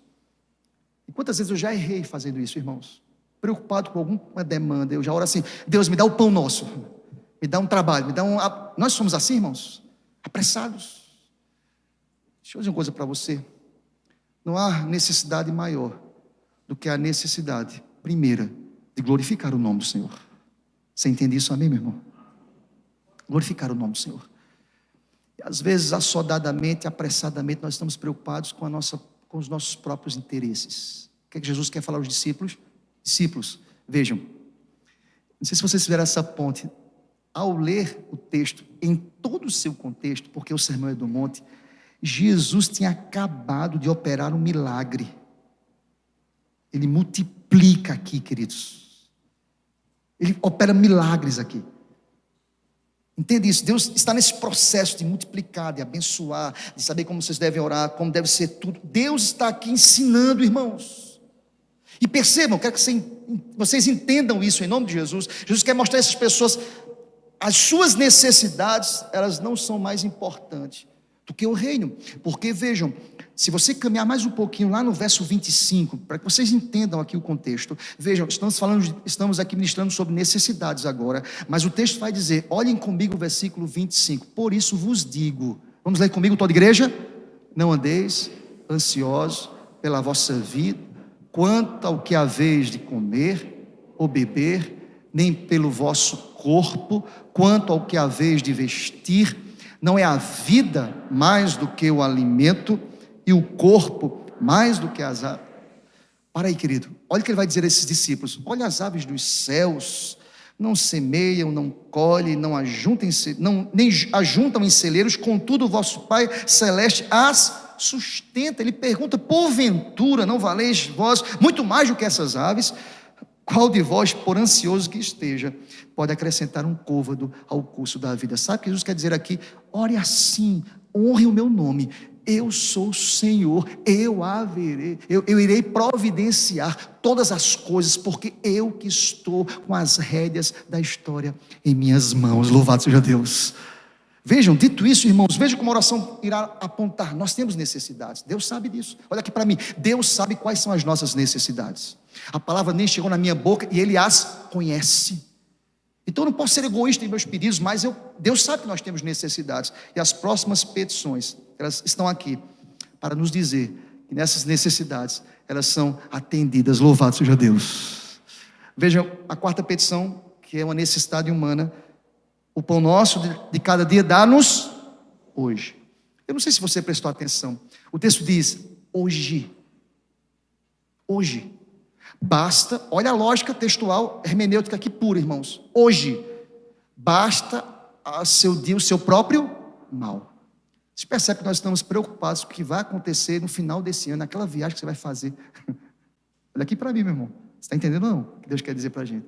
E quantas vezes eu já errei fazendo isso, irmãos? Preocupado com alguma demanda, eu já oro assim, Deus, me dá o pão nosso, me dá um trabalho, me dá um... Nós somos assim, irmãos, apressados. Deixa eu dizer uma coisa para você. Não há necessidade maior do que a necessidade primeira de glorificar o nome do Senhor. Você entende isso, amém, meu irmão? Glorificar o nome do Senhor. E às vezes, assodadamente, apressadamente, nós estamos preocupados com os nossos próprios interesses. O que é que Jesus quer falar aos discípulos? Discípulos, vejam, não sei se vocês fizeram essa ponte, ao ler o texto em todo o seu contexto, porque o sermão é do monte, Jesus tinha acabado de operar um milagre. Ele multiplica aqui, queridos. Ele opera milagres aqui. Entende isso? Deus está nesse processo de multiplicar, de abençoar, de saber como vocês devem orar, como deve ser tudo. Deus está aqui ensinando, irmãos. E percebam, quero que vocês entendam isso em nome de Jesus. Jesus quer mostrar a essas pessoas, as suas necessidades, elas não são mais importantes do que o reino. Porque vejam, se você caminhar mais um pouquinho lá no verso 25, para que vocês entendam aqui o contexto, vejam, estamos aqui ministrando sobre necessidades agora, mas o texto vai dizer, olhem comigo o versículo 25, por isso vos digo, vamos ler comigo toda a igreja? Não andeis ansiosos pela vossa vida, quanto ao que haveis de comer ou beber, nem pelo vosso corpo, quanto ao que haveis de vestir. Não é a vida mais do que o alimento, e o corpo mais do que as aves? Para aí, querido, olha o que ele vai dizer a esses discípulos: olha as aves dos céus, não semeiam, não colhem, não ajuntam, nem ajuntam em celeiros, contudo o vosso Pai Celeste as sustenta. Ele pergunta: porventura não valeis vós muito mais do que essas aves? Qual de vós, por ansioso que esteja, pode acrescentar um côvado ao curso da vida? Sabe o que Jesus quer dizer aqui? Ore assim, honre o meu nome. Eu sou o Senhor, eu irei providenciar todas as coisas, porque eu que estou com as rédeas da história em minhas mãos. Louvado seja Deus. Vejam, dito isso, irmãos, vejam como a oração irá apontar. Nós temos necessidades, Deus sabe disso. Olha aqui para mim, Deus sabe quais são as nossas necessidades. A palavra nem chegou na minha boca e Ele as conhece. Então eu não posso ser egoísta em meus pedidos, mas Deus sabe que nós temos necessidades. E as próximas petições, elas estão aqui para nos dizer que nessas necessidades elas são atendidas. Louvado seja Deus. Vejam a quarta petição, que é uma necessidade humana. O pão nosso de cada dia dá-nos hoje. Eu não sei se você prestou atenção. O texto diz: hoje. Hoje. Basta, olha a lógica textual, hermenêutica aqui pura, irmãos. Hoje. Basta a seu dia o seu próprio mal. Você percebe que nós estamos preocupados com o que vai acontecer no final desse ano, naquela viagem que você vai fazer. Olha aqui para mim, meu irmão. Você está entendendo ou não? O que Deus quer dizer para a gente?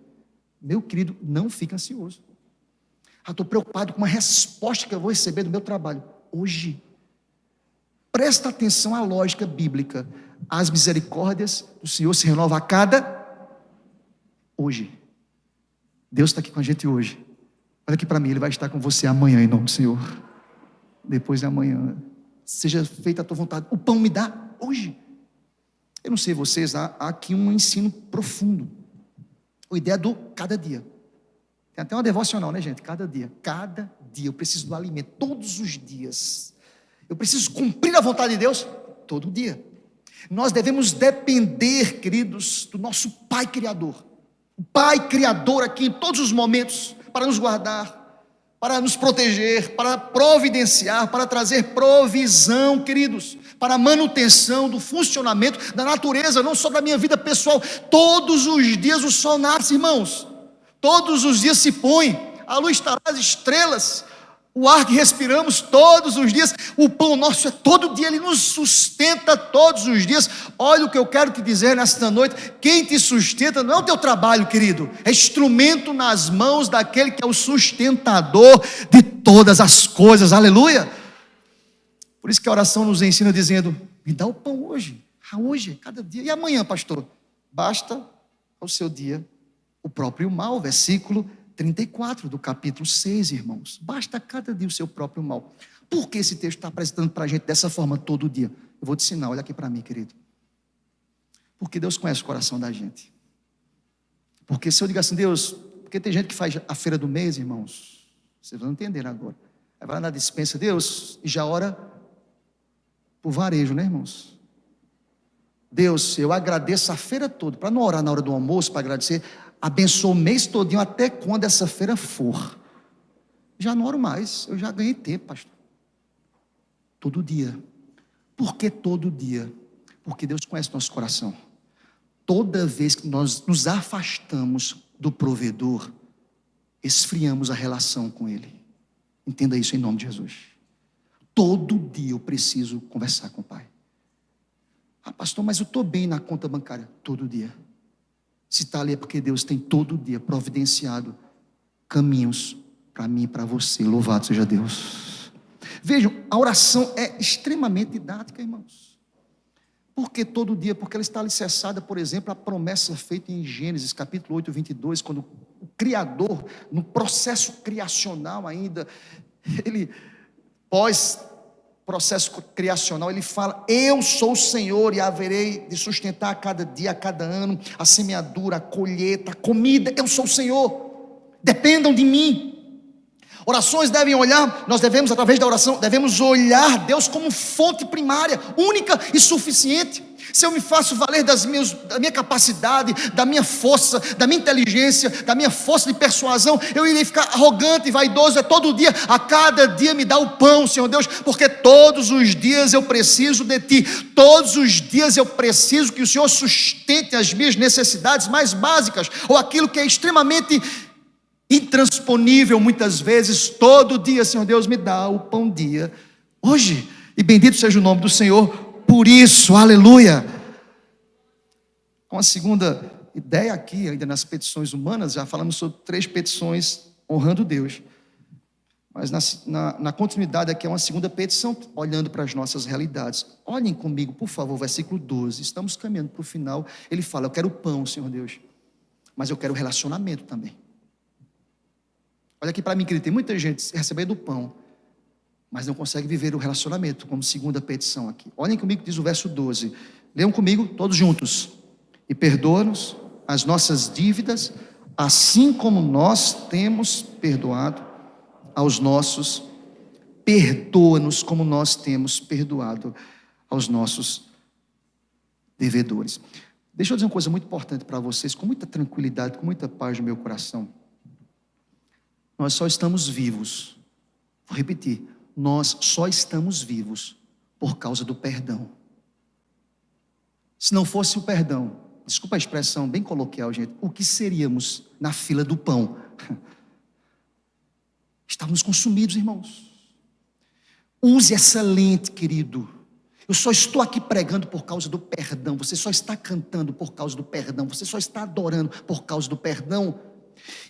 Meu querido, não fique ansioso. Estou preocupado com uma resposta que eu vou receber do meu trabalho hoje. Presta atenção à lógica bíblica. As misericórdias do Senhor se renovam a cada hoje. Deus está aqui com a gente hoje. Olha aqui para mim, Ele vai estar com você amanhã em nome do Senhor. Depois de amanhã, seja feita a tua vontade. O pão me dá hoje. Eu não sei vocês, há aqui um ensino profundo. A ideia do cada dia. Tem até uma devocional, né, gente? Cada dia eu preciso do alimento, todos os dias. Eu preciso cumprir a vontade de Deus todo dia. Nós devemos depender, queridos, do nosso Pai Criador. O Pai Criador aqui em todos os momentos, para nos guardar, para nos proteger, para providenciar, para trazer provisão, queridos, para a manutenção do funcionamento da natureza, não só da minha vida pessoal. Todos os dias o sol nasce, irmãos. Todos os dias se põe, a luz estará as estrelas, o ar que respiramos todos os dias, o pão nosso é todo dia, Ele nos sustenta todos os dias. Olha o que eu quero te dizer nesta noite: quem te sustenta não é o teu trabalho, querido, é instrumento nas mãos daquele que é o sustentador de todas as coisas, aleluia. Por isso que a oração nos ensina dizendo: me dá o pão hoje, hoje, cada dia. E amanhã, pastor? Basta ao seu dia o próprio mal, versículo 34 do capítulo 6, irmãos. Basta cada dia o seu próprio mal. Por que esse texto está apresentando para a gente dessa forma todo dia? Eu vou te ensinar, olha aqui para mim, querido. Porque Deus conhece o coração da gente. Porque se eu digo assim, Deus, porque tem gente que faz a feira do mês, irmãos, vocês vão entender agora. Aí vai lá na despensa, Deus, e já ora por varejo, né, irmãos? Deus, eu agradeço a feira toda, para não orar na hora do almoço, para agradecer, abençoa o mês todinho até quando essa feira for. Já não oro mais, eu já ganhei tempo, pastor. Todo dia. Por que todo dia? Porque Deus conhece nosso coração. Toda vez que nós nos afastamos do provedor, esfriamos a relação com Ele. Entenda isso em nome de Jesus. Todo dia eu preciso conversar com o Pai. Ah, pastor, mas eu estou bem na conta bancária. Todo dia. Se está ali é porque Deus tem todo dia providenciado caminhos para mim e para você. Louvado seja Deus. Vejam, a oração é extremamente didática, irmãos. Por que todo dia? Porque ela está alicerçada, por exemplo, a promessa feita em Gênesis, capítulo 8, 22, quando o Criador, no processo criacional ainda, ele, pós processo criacional, ele fala: eu sou o Senhor e haverei de sustentar a cada dia, a cada ano, a semeadura, a colheita, a comida. Eu sou o Senhor, dependam de mim. Orações devem olhar, nós devemos, através da oração, devemos olhar Deus como fonte primária, única e suficiente. Se eu me faço valer da minha capacidade, da minha força, da minha inteligência, da minha força de persuasão, eu irei ficar arrogante e vaidoso. É todo dia, a cada dia me dá o pão, Senhor Deus, porque todos os dias eu preciso de Ti, todos os dias eu preciso que o Senhor sustente as minhas necessidades mais básicas, ou aquilo que é extremamente intransponível muitas vezes. Todo dia, Senhor Deus, me dá o pão dia, hoje, e bendito seja o nome do Senhor por isso, aleluia. Uma segunda ideia aqui, ainda nas petições humanas, já falamos sobre 3 petições honrando Deus, mas na continuidade aqui é uma segunda petição, olhando para as nossas realidades. Olhem comigo, por favor, versículo 12, estamos caminhando para o final. Ele fala: eu quero pão, Senhor Deus, mas eu quero relacionamento também. Olha aqui para mim, querido, tem muita gente recebendo o pão, mas não consegue viver o relacionamento, como segunda petição aqui. Olhem comigo, diz o verso 12. Leiam comigo, todos juntos. E perdoa-nos as nossas dívidas, assim como nós temos perdoado aos nossos. Perdoa-nos como nós temos perdoado aos nossos devedores. Deixa eu dizer uma coisa muito importante para vocês, com muita tranquilidade, com muita paz no meu coração. Nós só estamos vivos, vou repetir, nós só estamos vivos por causa do perdão. Se não fosse o perdão, desculpa a expressão bem coloquial, gente, o que seríamos na fila do pão? Estávamos consumidos, irmãos. Use essa lente, querido. Eu só estou aqui pregando por causa do perdão. Você só está cantando por causa do perdão. Você só está adorando por causa do perdão.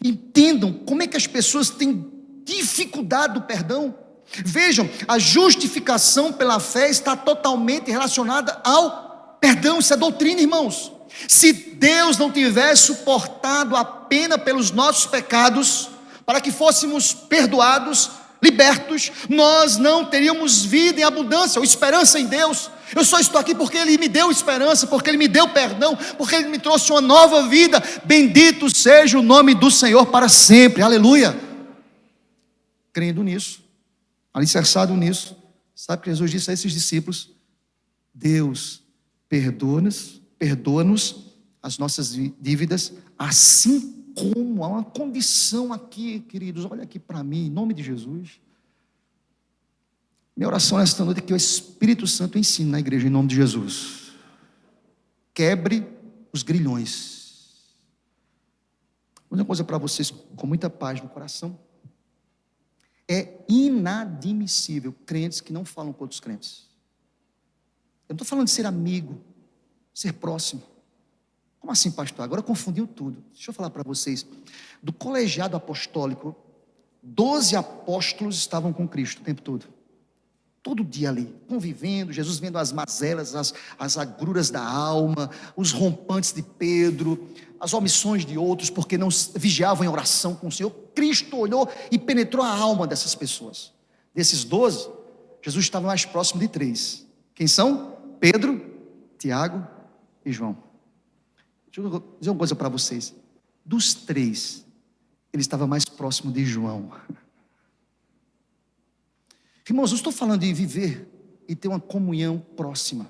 Entendam como é que as pessoas têm dificuldade do perdão. Vejam, a justificação pela fé está totalmente relacionada ao perdão. Isso é doutrina, irmãos. Se Deus não tivesse suportado a pena pelos nossos pecados, para que fôssemos perdoados, libertos, nós não teríamos vida em abundância ou esperança em Deus. Eu só estou aqui porque Ele me deu esperança, porque Ele me deu perdão, porque Ele me trouxe uma nova vida. Bendito seja o nome do Senhor para sempre, aleluia. Crendo nisso, alicerçado nisso, sabe que Jesus disse a esses discípulos: Deus perdoa-nos as nossas dívidas, assim como há uma condição aqui, queridos, olha aqui para mim, em nome de Jesus. Minha oração nesta noite é que o Espírito Santo ensine na igreja, em nome de Jesus. Quebre os grilhões. Vou dizer uma coisa para vocês com muita paz no coração. É inadmissível crentes que não falam com outros crentes. Eu não estou falando de ser amigo, ser próximo. Como assim, pastor? Agora confundiu tudo. Deixa eu falar para vocês. Do colegiado apostólico, 12 apóstolos estavam com Cristo o tempo todo. Todo dia ali, convivendo, Jesus vendo as mazelas, as agruras da alma, os rompantes de Pedro, as omissões de outros, porque não vigiavam em oração com o Senhor. Cristo olhou e penetrou a alma dessas pessoas. Desses 12, Jesus estava mais próximo de 3. Quem são? Pedro, Tiago e João. Deixa eu dizer uma coisa para vocês. Dos 3, ele estava mais próximo de João. Irmãos, eu estou falando de viver e ter uma comunhão próxima.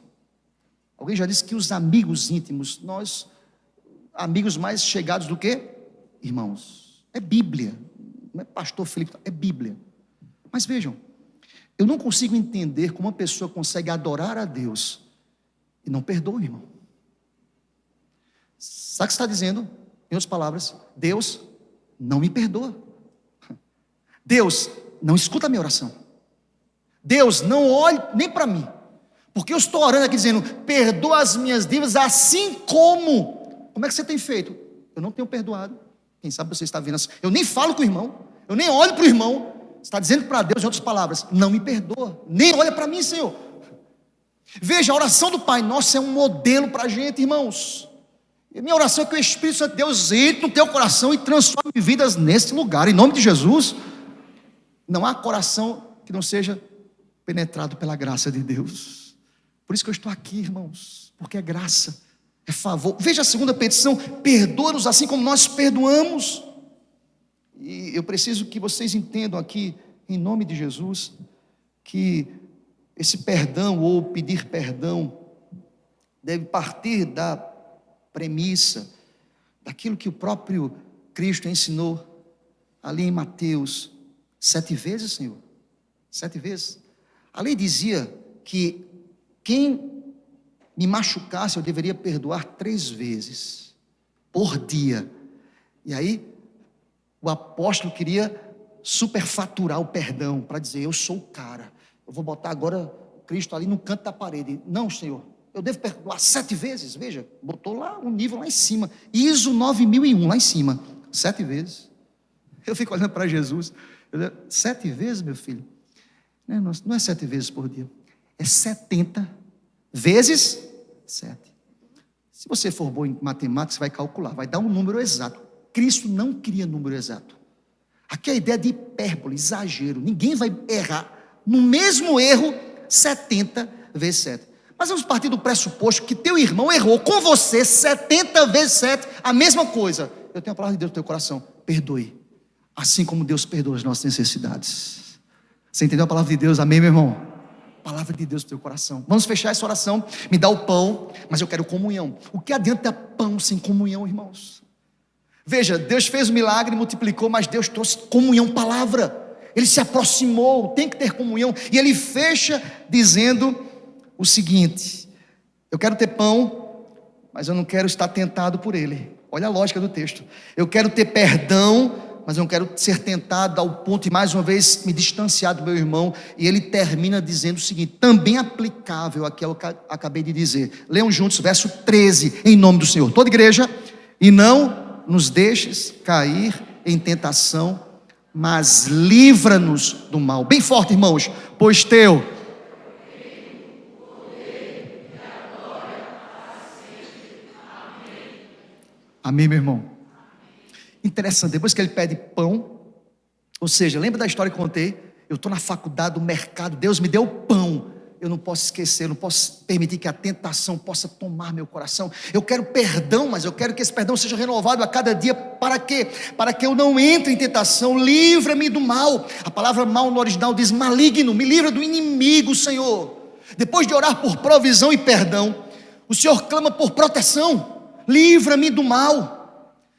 Alguém já disse que os amigos íntimos, nós, amigos mais chegados do que? Irmãos, é Bíblia. Não é pastor Felipe, é Bíblia. Mas vejam, eu não consigo entender como uma pessoa consegue adorar a Deus e não perdoa, irmão. Sabe o que está dizendo? Em outras palavras, Deus não me perdoa. Deus não escuta a minha oração. Deus não olha nem para mim. Porque eu estou orando aqui dizendo: perdoa as minhas dívidas assim como. Como é que você tem feito? Eu não tenho perdoado. Quem sabe você está vendo assim. Eu nem falo com o irmão. Eu nem olho para o irmão. Você está dizendo para Deus, em outras palavras, não me perdoa. Nem olha para mim, Senhor. Veja, a oração do Pai Nosso é um modelo para a gente, irmãos. E minha oração é que o Espírito Santo de Deus entre no teu coração e transforme vidas nesse lugar, em nome de Jesus. Não há coração que não seja penetrado pela graça de Deus. Por isso que eu estou aqui, irmãos, porque é graça, é favor. Veja a segunda petição: perdoa-nos assim como nós perdoamos. E eu preciso que vocês entendam aqui, em nome de Jesus, que esse perdão ou pedir perdão deve partir da premissa, daquilo que o próprio Cristo ensinou ali em Mateus: 7 vezes, Senhor, 7 vezes. A lei dizia que quem me machucasse eu deveria perdoar 3 vezes por dia. E aí o apóstolo queria superfaturar o perdão, para dizer: eu sou o cara, eu vou botar agora Cristo ali no canto da parede. Não, Senhor, eu devo perdoar 7 vezes. Veja, botou lá um nível lá em cima, ISO 9001 lá em cima, 7 vezes. Eu fico olhando para Jesus, 7 vezes, meu filho? Não é 7 vezes por dia, é 70 vezes 7. Se você for bom em matemática, você vai calcular, vai dar um número exato. Cristo não queria número exato. Aqui é a ideia de hipérbole, exagero. Ninguém vai errar no mesmo erro 70 vezes 7. Mas vamos partir do pressuposto que teu irmão errou com você 70 vezes 7, a mesma coisa. Eu tenho a palavra de Deus no teu coração: perdoe, assim como Deus perdoa as nossas necessidades. Você entendeu a palavra de Deus? Amém, meu irmão? Palavra de Deus no teu coração. Vamos fechar essa oração. Me dá o pão, mas eu quero comunhão. O que adianta pão sem comunhão, irmãos? Veja, Deus fez o milagre, multiplicou, mas Deus trouxe comunhão, palavra. Ele se aproximou, tem que ter comunhão. E ele fecha dizendo o seguinte: eu quero ter pão, mas eu não quero estar tentado por ele. Olha a lógica do texto. Eu quero ter perdão, mas eu não quero ser tentado ao ponto de mais uma vez me distanciar do meu irmão. E ele termina dizendo o seguinte, também aplicável aqui ao que eu acabei de dizer. Leiam juntos, verso 13, em nome do Senhor. Toda igreja: e não nos deixes cair em tentação, mas livra-nos do mal. Bem forte, irmãos: pois teu. Amém, meu irmão? Interessante, depois que ele pede pão, ou seja, lembra da história que eu contei? Eu estou na faculdade, no mercado, Deus me deu pão. Eu não posso esquecer, eu não posso permitir que a tentação possa tomar meu coração. Eu quero perdão, mas eu quero que esse perdão seja renovado a cada dia. Para quê? Para que eu não entre em tentação. Livra-me do mal. A palavra mal no original diz maligno. Me livra do inimigo, Senhor. Depois de orar por provisão e perdão, o Senhor clama por proteção. Livra-me do mal.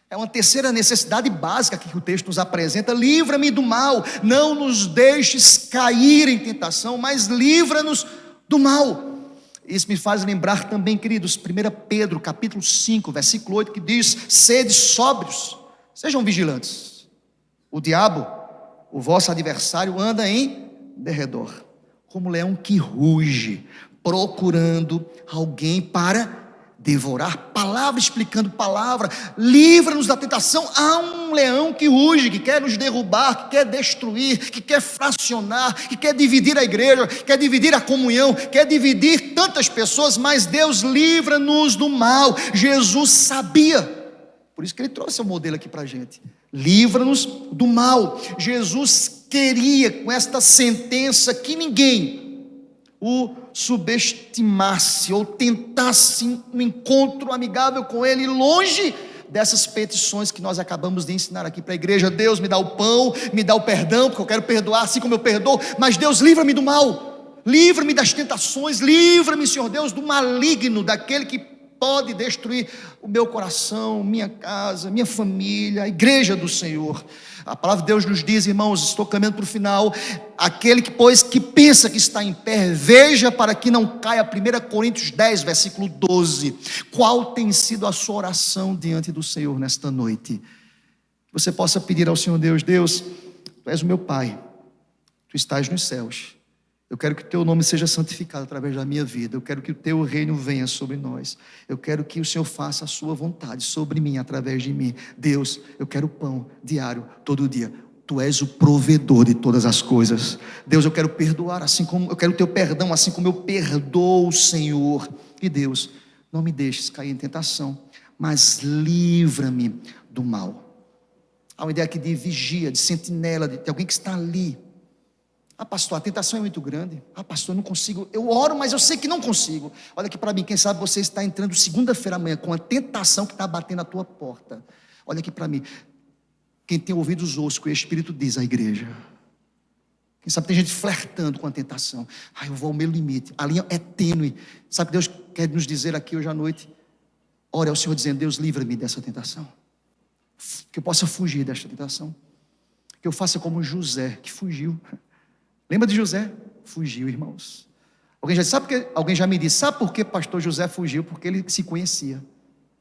É uma terceira necessidade básica que o texto nos apresenta: livra-me do mal, não nos deixes cair em tentação, mas livra-nos do mal. Isso me faz lembrar também, queridos, 1 Pedro capítulo 5, versículo 8, que diz: sede sóbrios, sejam vigilantes. O diabo, o vosso adversário, anda em derredor, como leão que ruge, procurando alguém para devorar. Palavra explicando palavra. Livra-nos da tentação. Há um leão que ruge, que quer nos derrubar, que quer destruir, que quer fracionar, que quer dividir a igreja, quer dividir a comunhão, quer dividir tantas pessoas. Mas Deus livra-nos do mal. Jesus sabia, por isso que ele trouxe o modelo aqui para a gente: livra-nos do mal. Jesus queria, com esta sentença, que ninguém o subestimasse ou tentasse um encontro amigável com ele, longe dessas petições que nós acabamos de ensinar aqui para a igreja. Deus, me dá o pão, me dá o perdão, porque eu quero perdoar assim como eu perdoo. Mas Deus, livra-me do mal, livra-me das tentações, livra-me, Senhor Deus, do maligno, daquele que pode destruir o meu coração, minha casa, minha família, a igreja do Senhor. A palavra de Deus nos diz, irmãos, estou caminhando para o final: aquele que, pois, que pensa que está em pé, veja para que não caia. 1 Coríntios 10, versículo 12. Qual tem sido a sua oração diante do Senhor nesta noite? Que você possa pedir ao Senhor Deus: Deus, Tu és o meu Pai, Tu estás nos céus, eu quero que o Teu nome seja santificado através da minha vida. Eu quero que o Teu reino venha sobre nós. Eu quero que o Senhor faça a Sua vontade sobre mim, através de mim. Deus, eu quero pão diário, todo dia. Tu és o provedor de todas as coisas. Deus, eu quero perdoar, assim como eu quero o Teu perdão, assim como eu perdoo, Senhor. E Deus, não me deixes cair em tentação, mas livra-me do mal. Há uma ideia aqui de vigia, de sentinela, de alguém que está ali. Ah, pastor, a tentação é muito grande. Ah, pastor, eu não consigo. Eu oro, mas eu sei que não consigo. Olha aqui para mim, quem sabe você está entrando segunda-feira amanhã com a tentação que está batendo na tua porta. Olha aqui para mim. Quem tem ouvidos ouça o que o Espírito diz à igreja. Quem sabe tem gente flertando com a tentação. Ah, eu vou ao meu limite. A linha é tênue. Sabe o que Deus quer nos dizer aqui hoje à noite? Ore ao Senhor dizendo: Deus, livra-me dessa tentação. Que eu possa fugir desta tentação. Que eu faça como José, que fugiu. Lembra de José? Fugiu, irmãos. Alguém já me disse, sabe por que pastor José fugiu? Porque ele se conhecia.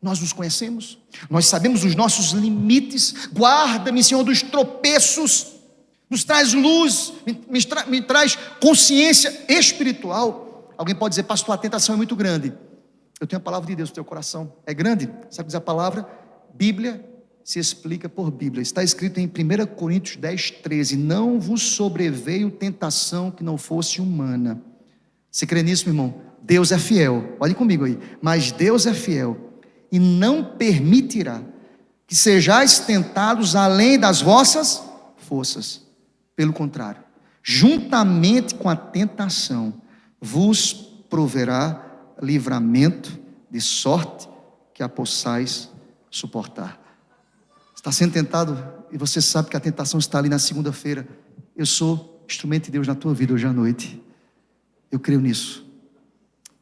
Nós nos conhecemos. Nós sabemos os nossos limites. Guarda-me, Senhor, dos tropeços. Nos traz luz, me traz consciência espiritual. Alguém pode dizer, pastor, a tentação é muito grande. Eu tenho a palavra de Deus no teu coração. É grande? Sabe dizer a palavra? Bíblia se explica por Bíblia. Está escrito em 1 Coríntios 10, 13. Não vos sobreveio tentação que não fosse humana. Você crê nisso, meu irmão? Deus é fiel. Olhe comigo aí. Mas Deus é fiel e não permitirá que sejais tentados além das vossas forças. Pelo contrário, juntamente com a tentação, vos proverá livramento, de sorte que a possais suportar. Está sendo tentado e você sabe que a tentação está ali na segunda-feira. Eu sou instrumento de Deus na tua vida hoje à noite. Eu creio nisso.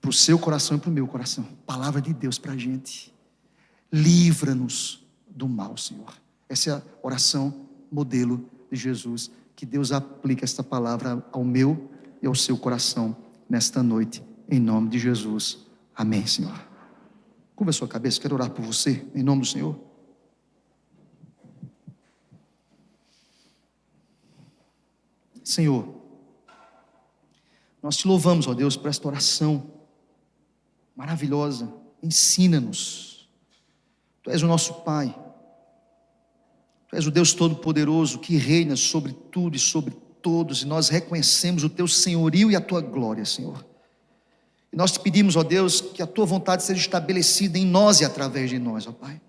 Para o seu coração e para o meu coração. Palavra de Deus para a gente. Livra-nos do mal, Senhor. Essa é a oração modelo de Jesus. Que Deus aplique esta palavra ao meu e ao seu coração nesta noite, em nome de Jesus. Amém, Senhor. Curva a sua cabeça, quero orar por você, em nome do Senhor. Senhor, nós te louvamos, ó Deus, por esta oração maravilhosa. Ensina-nos. Tu és o nosso Pai. Tu és o Deus Todo-Poderoso que reina sobre tudo e sobre todos, e nós reconhecemos o teu senhorio e a tua glória, Senhor. E nós te pedimos, ó Deus, que a tua vontade seja estabelecida em nós e através de nós, ó Pai.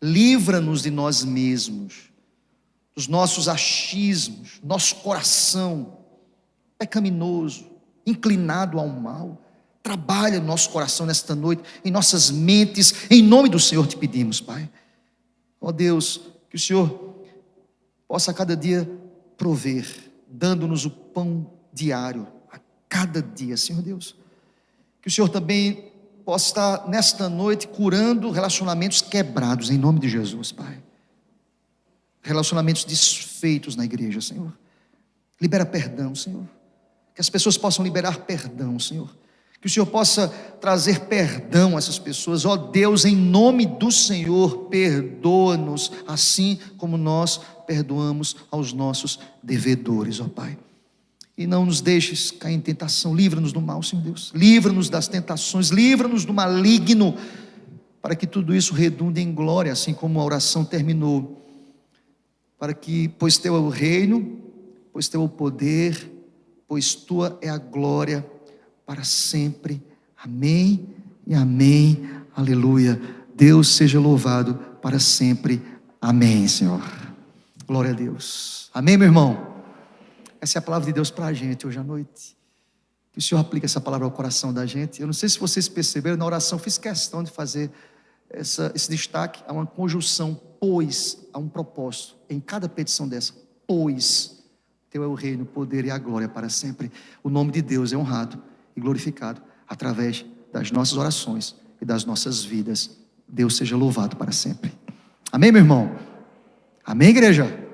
Livra-nos de nós mesmos, dos nossos achismos, nosso coração pecaminoso, inclinado ao mal. Trabalha no nosso coração nesta noite, em nossas mentes, em nome do Senhor te pedimos, Pai. Ó Deus, que o Senhor possa a cada dia prover, dando-nos o pão diário, a cada dia, Senhor Deus. Que o Senhor também possa estar nesta noite curando relacionamentos quebrados, em nome de Jesus, Pai. Relacionamentos desfeitos na igreja, Senhor. Libera perdão, Senhor. Que as pessoas possam liberar perdão, Senhor. Que o Senhor possa trazer perdão a essas pessoas. Ó Deus, em nome do Senhor, perdoa-nos, assim como nós perdoamos aos nossos devedores, ó Pai. E não nos deixes cair em tentação. Livra-nos do mal, Senhor Deus. Livra-nos das tentações, livra-nos do maligno, para que tudo isso redunde em glória, assim como a oração terminou. Para que, pois teu é o reino, pois teu é o poder, pois tua é a glória, para sempre, amém e amém, aleluia. Deus seja louvado para sempre, amém, Senhor. Glória a Deus, amém, meu irmão. Essa é a palavra de Deus para a gente hoje à noite. Que o Senhor aplique essa palavra ao coração da gente. Eu não sei se vocês perceberam, na oração fiz questão de fazer esse destaque a uma conjunção, pois, a um propósito, em cada petição dessa, pois, teu é o reino, o poder e a glória para sempre. O nome de Deus é honrado e glorificado através das nossas orações e das nossas vidas. Deus seja louvado para sempre. Amém, meu irmão? Amém, igreja?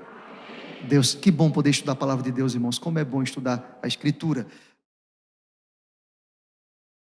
Deus, que bom poder estudar a palavra de Deus, irmãos. Como é bom estudar a Escritura.